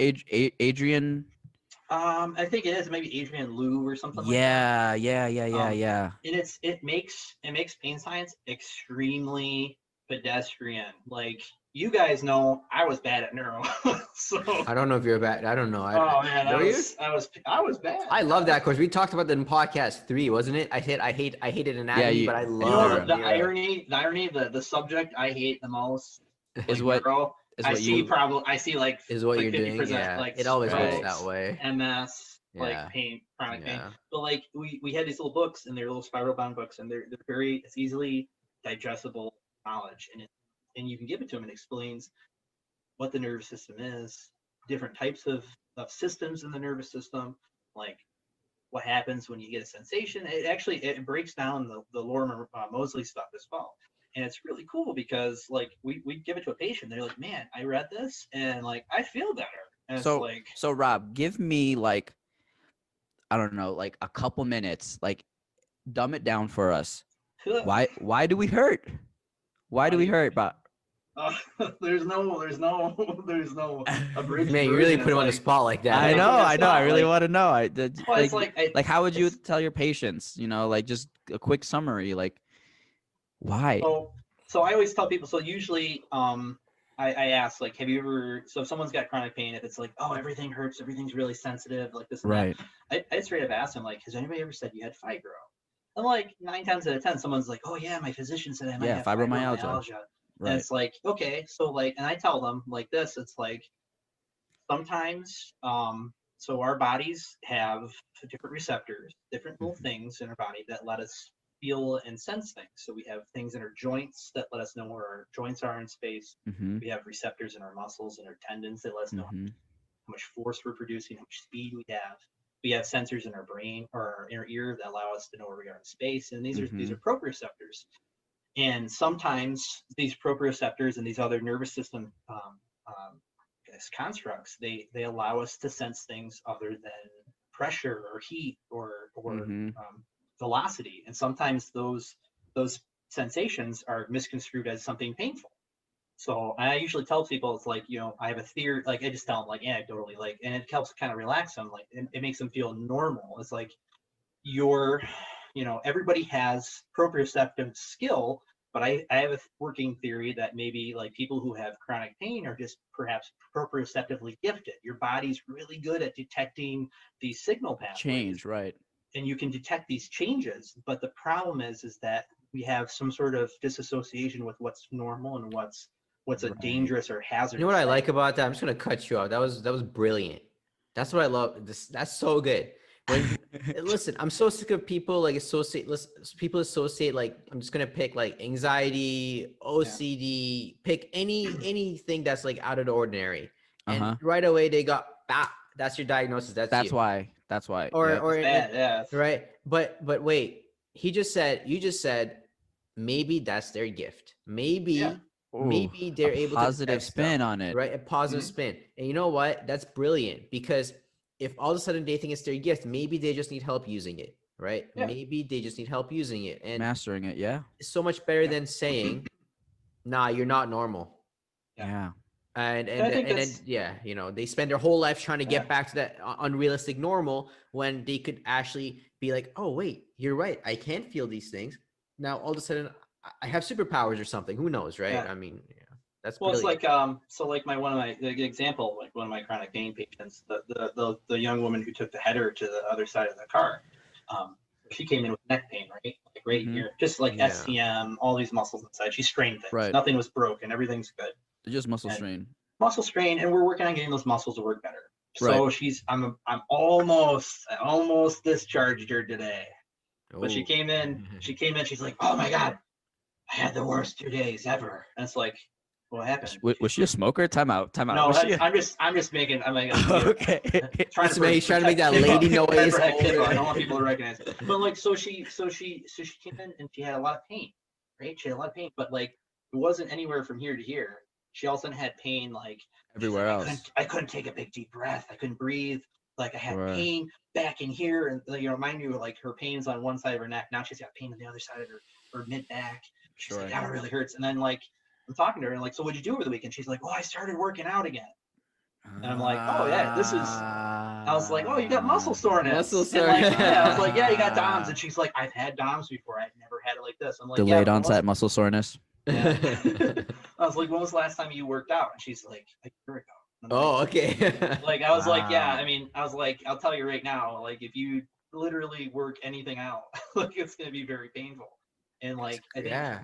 Adrian? I think it is maybe Adrian Liu or something. Yeah. And it makes pain science extremely pedestrian. Like, you guys know I was bad at neuro. So I don't know if you're bad. I don't know. Oh man, I was bad. I love that course. We talked about that in podcast 3, wasn't it? I hated anatomy, but I love the irony, the subject I hate the most is like, what neuro, I see like is what like you're 50%, doing. Yeah, like it always strokes, works that way. MS, like pain, chronic pain. But like we had these little books, and they're little spiral bound books, and they're very, it's easily digestible knowledge, and you can give it to them. It explains what the nervous system is, different types of systems in the nervous system, like what happens when you get a sensation. It breaks down the Lorimer Moseley stuff as well. And it's really cool because like we give it to a patient, they're like, man, I read this and like I feel better. And so Rob, give me like, I don't know, like a couple minutes, like dumb it down for us. Why do we hurt? Why do we hurt, Bob? There's no abridged. Man, you really put him on the spot like that. I know. I really want to know. Like, how would you tell your patients? You know, like just a quick summary. Like, why? So I always tell people. So usually, I ask, like, have you ever? So if someone's got chronic pain, if it's like, oh, everything hurts, everything's really sensitive, like this and right. that, I straight up ask them, like, has anybody ever said you had fibro? And like 9 times out of 10, someone's like, oh yeah, my physician said I might have fibromyalgia. Right. And it's like, okay, so like, and I tell them like this, it's like, sometimes, so our bodies have different receptors, different little things in our body that let us feel and sense things. So we have things in our joints that let us know where our joints are in space. Mm-hmm. We have receptors in our muscles and our tendons that let us know Mm-hmm. how much force we're producing, how much speed we have. We have sensors in our brain or our inner ear that allow us to know where we are in space. And these Mm-hmm. are proprioceptors. And sometimes these proprioceptors and these other nervous system constructs, they allow us to sense things other than pressure or heat or Mm-hmm. velocity. And sometimes those sensations are misconstrued as something painful. So I usually tell people, it's like, I have a theory, like I just tell them like anecdotally, like, and it helps kind of relax them, like it makes them feel normal. It's like everybody has proprioceptive skill, but I have a working theory that maybe like people who have chronic pain are just perhaps proprioceptively gifted. Your body's really good at detecting these signal pathways. Change, right? And you can detect these changes, but the problem is that we have some sort of disassociation with what's normal and what's a Right. dangerous or hazardous. You know what I thing. like about that? I'm just gonna cut you off. That was brilliant. That's what I love. That's so good. When listen, I'm so sick of people like people associate like I'm just gonna pick like anxiety, OCD, pick anything that's like out of the ordinary, and Uh-huh. right away they got that's your diagnosis. That's you. why. That's why. Or Yep. or It's bad, yeah. right. But wait, you just said maybe that's their gift. Maybe Ooh, maybe they're a able to positive detect spin stuff, on it. right? A positive Mhm. spin. And you know what? That's brilliant because if all of a sudden they think it's their gift, maybe they just need help using it, right? Yeah. Maybe they just need help using it. And Mastering it, yeah. it's so much better Yeah. than saying, nah, you're not normal. Yeah. Yeah. And I think then that's they spend their whole life trying to Yeah. get back to that unrealistic normal when they could actually be like, oh wait, you're right, I can feel these things now. All of a sudden I have superpowers or something. Who knows, right? Yeah. I mean, that's Well, it's brilliant. like so like the example, like one of my chronic pain patients, the young woman who took the header to the other side of the car, she came in with neck pain, right? Like right Mhm. here, just like Yeah. SCM, all these muscles inside. She strained things. Right. Nothing was broken. Everything's good. It's just muscle And strain. muscle strain, and we're working on getting those muscles to work better. Right. So I'm almost discharged her today. But she Oh. came in, she's like, oh my God, I had the worst 2 days ever. And it's like, what happened? Was she a smoker? Time out. No, Was she I'm just making, I'm like, okay. trying He's trying to make that protect lady Kippa. noise. Protect Kippa. I don't want people to recognize it. But like, so she came in and she had a lot of pain, right? She had a lot of pain, but like, it wasn't anywhere from here to here. She also had pain, like Everywhere like, else. I couldn't take a big deep breath. I couldn't breathe. Like I had Right. pain back in here, and mind you, like her pain's on one side of her neck. Now she's got pain on the other side of her mid back. She's like, God, it really hurts. And then like I'm talking to her and like, so what'd you do over the weekend? She's like, well, I started working out again. And I'm like, oh yeah, I was like, oh, you got muscle soreness. Muscle And like, soreness. yeah, I was like, yeah, you got DOMS. And she's like, I've had DOMS before. I've never had it like this. I'm like, Delayed yeah, onset muscle soreness. yeah. I was like, when was the last time you worked out? And she's like, a year ago. And I'm Oh, like, okay. like I was like, yeah, Wow. I mean, I was like, I'll tell you right now, like if you literally work anything out, like it's gonna be very painful. And like I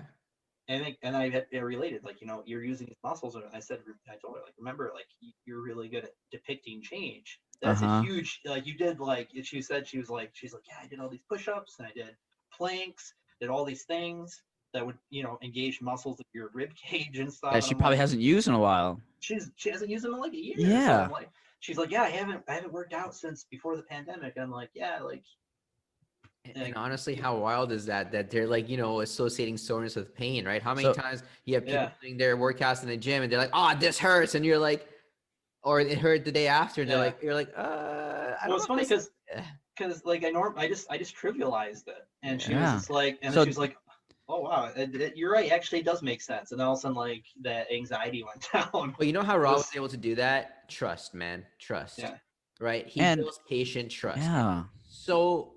related, like, you're using these muscles, and I told her, like, remember, like you're really good at depicting change. That's a huge, like, you did, like, she's like, yeah, I did all these push-ups and I did planks, did all these things that would, engage muscles of your rib cage and stuff. That she probably hasn't used in a while. She hasn't used them in like a year. Yeah. So I'm like, she's like, yeah, I haven't worked out since before the pandemic. I'm like, yeah, like. And honestly, how wild is that they're like, associating soreness with pain, right? How many times you have people doing their workouts in the gym and they're like, oh, this hurts. And you're like, or it hurt the day after. And you're like, I don't know. It's funny because like I just trivialized it. And she was just like, and then she was like, oh wow, you're right. Actually, it does make sense. And then all of a sudden, like that anxiety went down. Well, you know how Rob was able to do that? Trust, man. Trust. Yeah. Right? He And- builds patient trust. Yeah. So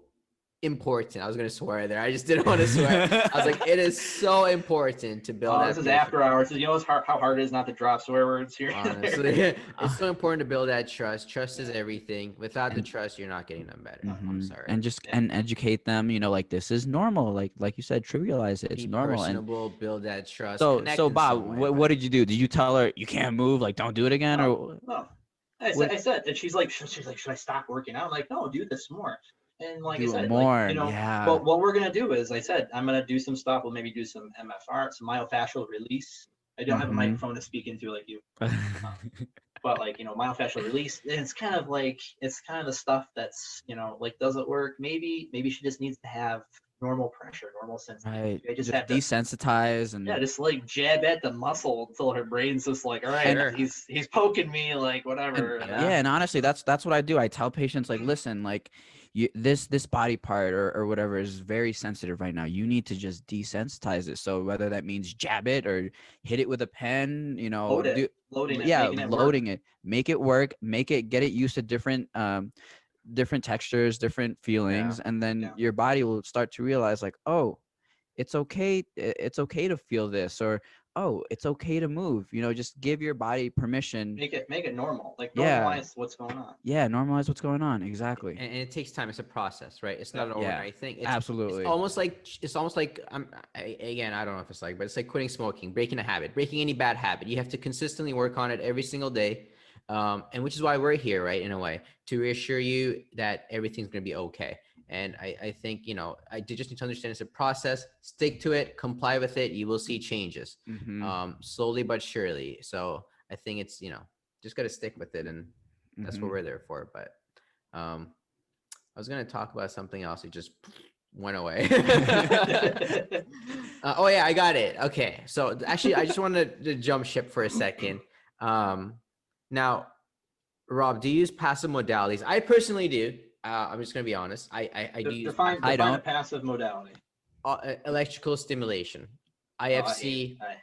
important. I was gonna swear there. I just didn't want to swear. I was like, it is so important to build that. This is after hours. You know how hard it is not to drop swear words here. Honestly, it's so important to build that trust. Trust is everything. Without the trust, you're not getting them better. I'm sorry. And just and educate them. Like this is normal. Like you said, trivialize it. It's Be normal. personable, build that trust. So connect so in Bob, some way, what did you do? Did you tell her you can't move? Like don't do it again, or No. I said, and she's like, should I stop working out? I'm like, no, do this more. And like Do I said, more, like, yeah. what we're gonna do is, I said, I'm gonna do some stuff. We'll maybe do some MFR, some myofascial release. I don't have a Mhm. microphone to speak into like you, but like, myofascial release. And it's kind of the stuff that's, like, does it work? Maybe she just needs to have normal pressure, normal sensitivity. Right. I just Just have to, desensitize and just like jab at the muscle until her brain's just like, all right, Sure. he's poking me, like and whatever. And yeah, and honestly, that's what I do. I tell patients like, listen, like this body part or whatever is very sensitive right now. You need to just desensitize it. So whether that means jab it or hit it with a pen, load it, loading it, yeah, making it work. loading it, make it work, get it used to different textures, different feelings, and then Yeah. your body will start to realize like, oh, it's okay to feel this, or oh, it's okay to move. Just give your body permission. Make it normal, like Yeah. normalize what's going on. Yeah, normalize what's going on. Exactly. And it takes time. It's a process, right? It's not an Yeah. overnight thing. Absolutely. It's almost like again, I don't know if it's like, but it's like quitting smoking, breaking a habit, breaking any bad habit. You have to consistently work on it every single day, and which is why we're here, right? In a way, to reassure you that everything's going to be okay. And I think, I just need to understand it's a process. Stick to it, comply with it. You will see changes, Mhm. slowly but surely. So I think it's, just got to stick with it, and that's what Mhm. we're there for. But I was going to talk about something else. It just went away. Oh yeah, I got it. Okay. So actually, I just wanted to jump ship for a second. Now, Rob, do you use passive modalities? I personally do. I'm just going to be honest. I do use define I a don't. passive modality. electrical stimulation, Oh, I hate IFC, it.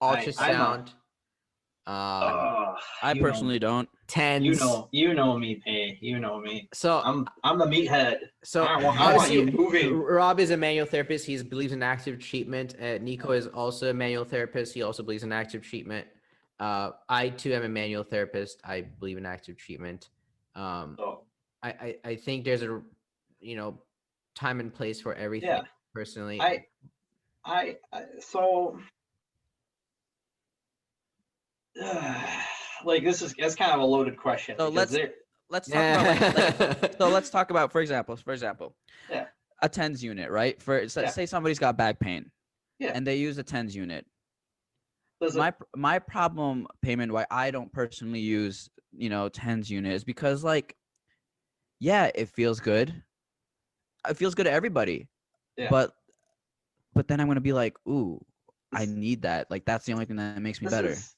ultrasound, I you know personally me. don't. TENS. You know me, Pay. You know me. So I'm the meathead. So I want obviously, you moving. Rob is a manual therapist. He believes in active treatment. Nico is also a manual therapist. He also believes in active treatment. I too am a manual therapist. I believe in active treatment. So I think there's a time and place for everything. Yeah. Personally, so like that's kind of a loaded question. So because let's talk about so let's talk about for example, Yeah. a TENS unit, right? Say somebody's got back pain, Yeah. and they use a TENS unit. does it- My problem, payment, why I don't personally use TENS unit is because, like, yeah, it feels good. It feels good to everybody. Yeah. But then I'm gonna be like, ooh, I This- need that. Like, that's the only thing that makes me this better. is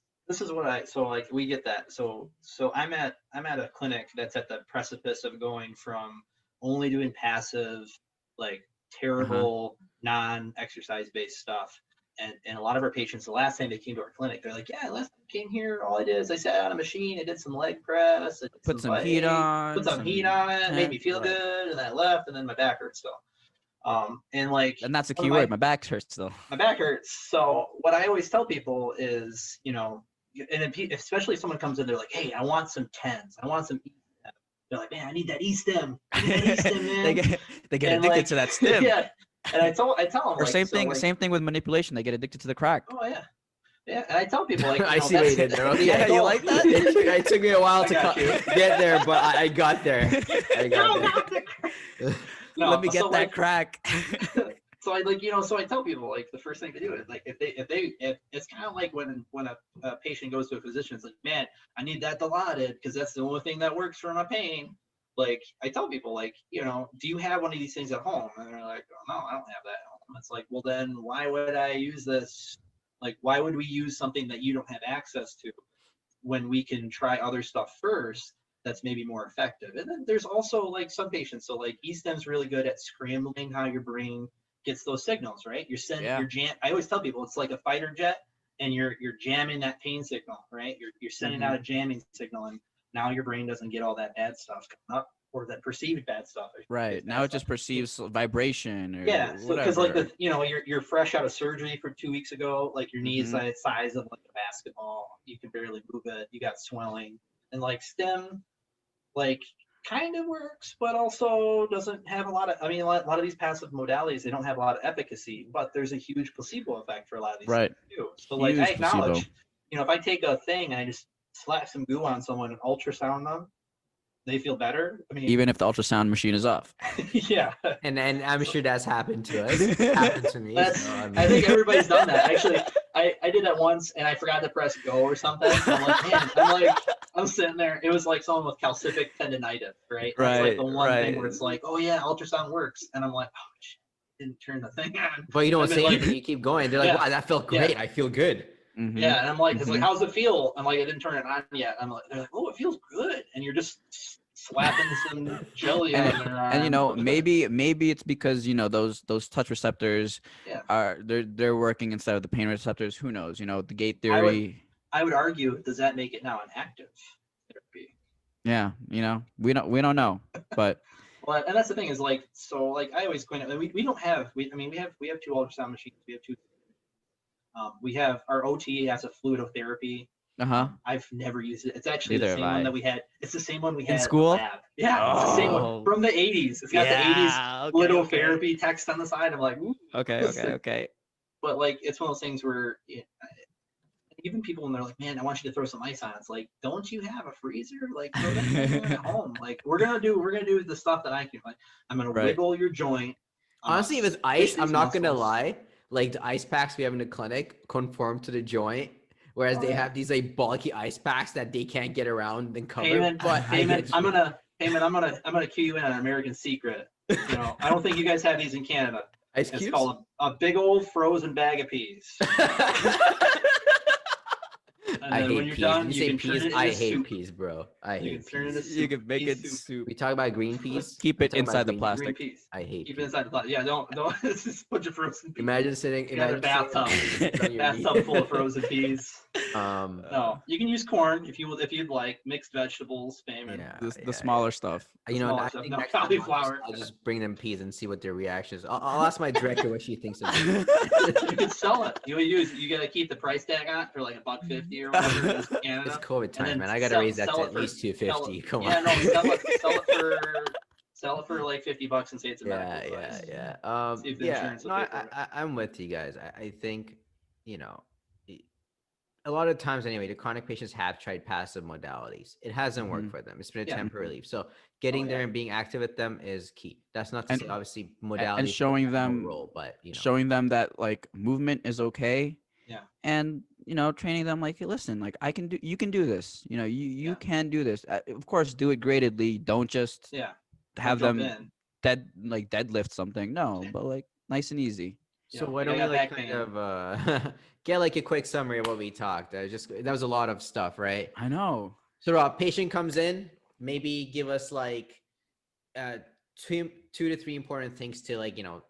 what so like we get that. So I'm at a clinic that's at the precipice of going from only doing passive, like terrible non-exercise based stuff. And a lot of our patients, the last time they came to our clinic, they're like, yeah, last time I came here, all I did is I sat on a machine, I did some leg press, I did Put some weight, heat on. put some heat on it, made me feel right. good, and then I left, and then my back hurts still. And like, And that's a one key of word. My back hurts still. my back hurts. So what I always tell people is, and especially if someone comes in, they're like, hey, I want some TENS, I want some E-stem. They're like, man, I need that E-stem. I need that E-stem, man. they get And, addicted like, to that stem. Yeah. And I tell them, Or like, same so, thing. like, Same thing with manipulation. They get addicted to the crack. Oh yeah. Yeah, and I tell people, like, I see what you did there. Okay. Yeah, you like that? It took me a while I to got you. get there, but I got there. I got there. No, Let me get so, that like, crack. So I so I tell people, like, the first thing to do is, like, if it's kind of like when a patient goes to a physician, it's like, man, I need that Dilaudid because that's the only thing that works for my pain. Like, I tell people, like, do you have one of these things at home? And they're like, oh, no, I don't have that at home. It's like, well, then why would I use this? Like, why would we use something that you don't have access to when we can try other stuff first that's maybe more effective? And then there's also, like, some patients, so like E-stem's really good at scrambling how your brain gets those signals, right? You're sending your jam. I always tell people it's like a fighter jet, and you're jamming that pain signal, right? You're sending out a jamming signal, and now your brain doesn't get all that bad stuff coming up, or that perceived bad stuff. Right. Now it just perceives vibration or Yeah, so because, like, whatever. you're fresh out of surgery from 2 weeks ago, like your knee's the size of, like, a basketball, you can barely move it, you got swelling, and like stem, like, kind of works, but also doesn't have a lot of. I mean, a lot of these passive modalities, they don't have a lot of efficacy, but there's a huge placebo effect for a lot of these Right. things too. So, like, Huge I acknowledge, placebo. if I take a thing and I just slap some goo on someone and ultrasound them, they feel better. I mean, Even if the ultrasound machine is off. yeah. And I'm sure that's happened to us. It's happened to me. That's, So, I think everybody's done that. Actually, I did that once and I forgot to press go or something. And I'm like, man, I'm sitting there. It was like someone with calcific tendonitis, right? That's like the one thing where it's like, oh yeah, ultrasound works. And I'm like, oh shit, didn't turn the thing on. but you don't And then, say like, anything. You keep going. They're like, yeah, wow, that felt great. I feel good. Mhm. Yeah, and I'm like, it's like, Mhm. how's it feel? I'm like, I didn't turn it on yet. I'm like, they're like, oh, it feels good, and you're just slapping some jelly on their arm. And you know, maybe it's because you know those touch receptors Yeah. are they're working instead of the pain receptors. Who knows? You know, the gate I would- theory. I would argue, does that make it now an active therapy? Yeah, you know, we don't know, but Well, and that's the thing is like, so like I always point out, we don't have, we have 2 ultrasound machines. We have 2. We have our OT has a fluidotherapy. I've never used it. It's actually Neither the have same one I. that we had. It's the same one we In had at the school? lab. Yeah, it's the same Oh. one from the 80s. It's got the 80s fluidotherapy text on the side. I'm like, ooh. Okay. But like, it's one of those things where even people when they're like, man, I want you to throw some ice on. It's like, don't you have a freezer? Like, throw that thing on at home. Like, we're gonna do the stuff that I can. Like, I'm gonna wiggle your joint. Honestly, if it's push ice, these I'm not gonna muscles. lie. Like the ice packs we have in the clinic conform to the joint, whereas they have these like bulky ice packs that they can't get around and cover. Payment, But I'm gonna cue you in on American Secret. You know, I don't think you guys have these in Canada. Ice It's cubes. called a big old frozen bag of peas. And I then hate when you're peas. done, When you you can say turn peas, it I into hate soup. peas, bro. I You can hate turn it peas. into You can make pea it soup. soup. We talk about green peas. Keep We it talk about inside the green- plastic. Green peas. I hate Keep it peas. inside the plastic. Yeah, don't it's just a bunch of frozen peas. Imagine sitting. You got a Imagine sitting bathtub. on your knee. Bathtub full of frozen peas. Um. No, you can use corn if you'd like mixed vegetables, famine. Yeah. The smaller stuff. You know, smaller I stuff. think No, next time cauliflower. I'll just bring them peas and see what their reaction is. I'll ask my director what she thinks of it. You can sell it. You gotta keep the price tag on it for like $1.50 or whatever it is in Canada. It's COVID And time, then man. I gotta sell- raise that sell to it at for- least $2.50. Come Yeah, on. no, sell it for like $50 and say it's a medical device. Yeah. See if the Yeah. insurance will No, pay for it. I'm with you guys. I think, you know, a lot of times anyway, the chronic patients have tried passive modalities. It hasn't worked for them. It's been a Yeah. temporary relief. So getting there yeah. and being active with them is key. That's not to And- say obviously modalities and showing play a them role, but you know. showing them that like movement is okay. Yeah. And you know, training them like, hey, listen, like you can do this. You know, you can do this. Of course, do it gradedly. Don't just Yeah. have Don't them jump in. deadlift something. No, but like nice and easy. So Yeah, why like, I don't we got like back kind pain. of get like a quick summary of what we talked? That was a lot of stuff, right? I know. So Rob, patient comes in, maybe give us like two to three important things to like, you know,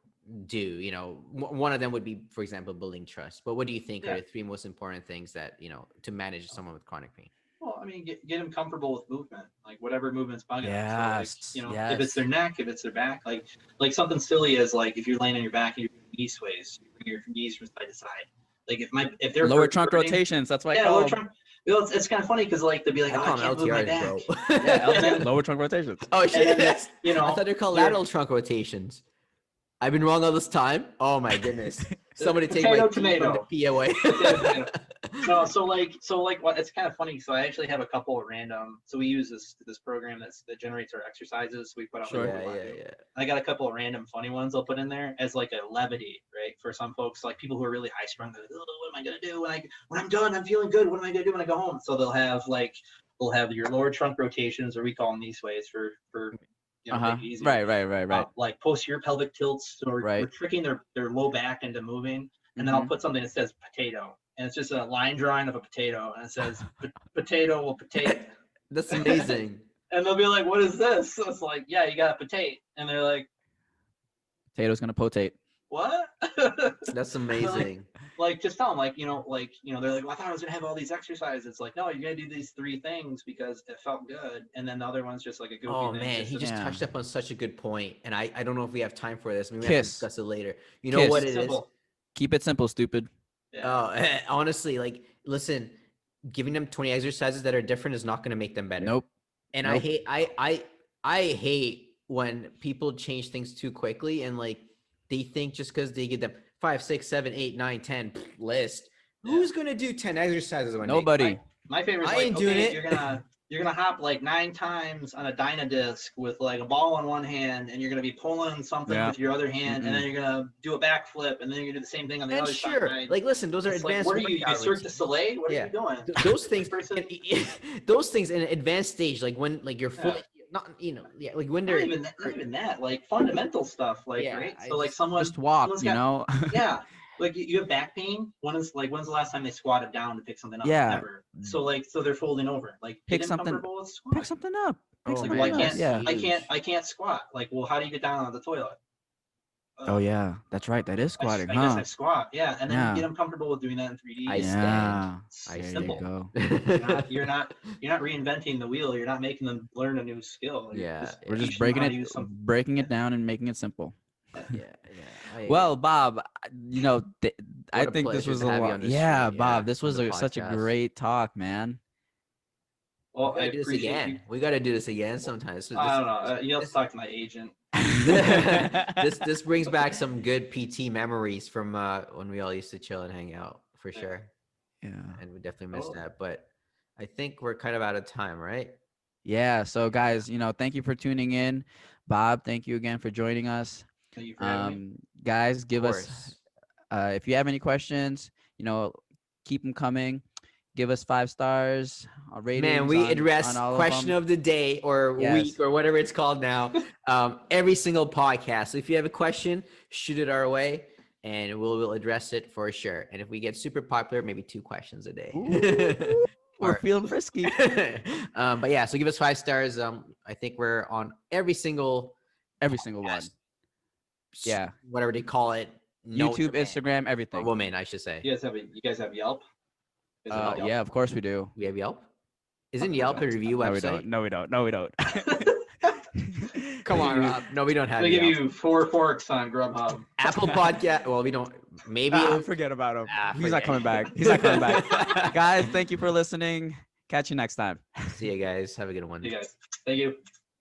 do, you know, one of them would be, for example, building trust. But what do you think are the 3 most important things that, you know, to manage someone with chronic pain? Well, I mean, get them comfortable with movement, like whatever movement's bugging them. So, like, Yes, you know, if it's their yes. neck, if it's their back, like something silly is like if you're laying on your back and your knee sways, you bring your knees from side to side. Like if they're Lower trunk hurting- rotations. That's why I yeah, call lower them. trunk. Well, it's kind of funny because like they'll be like, I oh, call I them can't move my LTRs, back. bro. Yeah, And then- lower trunk rotations. Oh And shit! then, you know, I thought they're called they're- lateral trunk rotations. I've been wrong all this time. Oh my goodness! Somebody take my Potato, T from tomato. the P away. No, so like what it's kind of funny. So I actually have a couple of random. So we use this program that generates our exercises. We put out Sure. like, what we wanna do. Yeah. I got a couple of random funny ones I'll put in there as like a levity, right? For some folks, like people who are really high strung, they're like, oh, what am I gonna do when I'm done? I'm feeling good. What am I gonna do when I go home? So they'll have your lower trunk rotations, or we call them knee sways for you know, make it easier. Right. Like posterior pelvic tilts, so we're Right. tricking their low back into moving. And then I'll put something that says potato, and it's just a line drawing of a potato, and it says potato will potato. That's amazing. And they'll be like, "What is this?" So it's like, "Yeah, you got a potato," and they're like, Potato's gonna potate. "What?" That's amazing. Like, just tell them, like, they're like, "Well, I thought I was gonna have all these exercises." It's like, no, you're gonna do these 3 things because it felt good, and then the other one's just like a goofy Oh thing. man, he just Yeah. touched up on such a good point, and I don't know if we have time for this. Maybe we have to Kiss. discuss it later. You know Kiss. what it is? Simple. Keep it simple, stupid. Yeah. Honestly, like, listen, giving them 20 exercises that are different is not going to make them better. Nope. And Nope. I hate when people change things too quickly and like they think just because they give them 5, 6, 7, 8, 9, 10 list, Yeah. who's going to do 10 exercises one day? Nobody. My favorite is I like, ain't doing okay, it. you're gonna you're gonna hop like 9 times on a Dynadisc with like a ball in one hand, and you're gonna be pulling something Yeah. with your other hand, and then you're gonna do a backflip, and then you're gonna do the same thing on the And other sure, side. like listen, those are It's like, advanced. what are you workout Cirque du routines. Soleil? What Yeah. are you doing? Those things, Person- those things in an advanced stage, like when like you're fully, Yeah. not like when they're Not even that, like fundamental stuff, like Yeah, right. I So like just- Just walk, someone's you got- know. yeah, like you have back pain. When's the last time they squatted down to pick something up? Yeah. Never. So they're folding over. Like Pick get something- uncomfortable with Pick squat. something up. Pick Oh, something Like, man, well, up. Yeah. I can't squat. Like, well, how do you get down on the toilet? Oh yeah, that's right. That is squatting, I guess huh? I squat. Yeah, and then Yeah. get them comfortable with doing that in 3D. I Yeah. I There simple. you go. You're not reinventing the wheel. You're not making them learn a new skill. You're Yeah, We're just teaching them breaking how to use breaking it down and making it simple. yeah. Well, Bob, you know, I a think this pleasure was to a have you lot. on this Yeah, show, Bob, this on was the such a podcast. great talk, man. Well, We I gotta do this appreciate again. you. We got to do this again sometime. So I don't know. You have to talk to my agent. this brings back some good PT memories from when we all used to chill and hang out for sure. Yeah. And we definitely missed Oh. that. But I think we're kind of out of time, right? Yeah. So, guys, you know, thank you for tuning in. Bob, thank you again for joining us. Thank you for having me. Guys, give us course. if you have any questions, you know, keep them coming. Give us 5 stars. Man, we address question of the day or Yes. week or whatever it's called now. Every single podcast. So if you have a question, shoot it our way, and we'll address it for sure. And if we get super popular, maybe 2 questions a day. We're feeling frisky. But yeah, so give us 5 stars. I think we're on every single one. podcast, Yeah. whatever they call it. known YouTube, man Instagram, or everything. woman, I should say. You guys have Yelp? You guys have Yelp? Yeah, of course we do. We have Yelp. Isn't Yelp a review No, we website? don't. No, we don't. No, we don't. Come on, Rob. No, we don't have They give Yelp. you 4 forks on Grubhub. Apple Podcast. Well, we don't. Maybe. Forget about him. He's forget. not coming back. He's not coming back. Guys, thank you for listening. Catch you next time. See you guys. Have a good one. You guys. Thank you.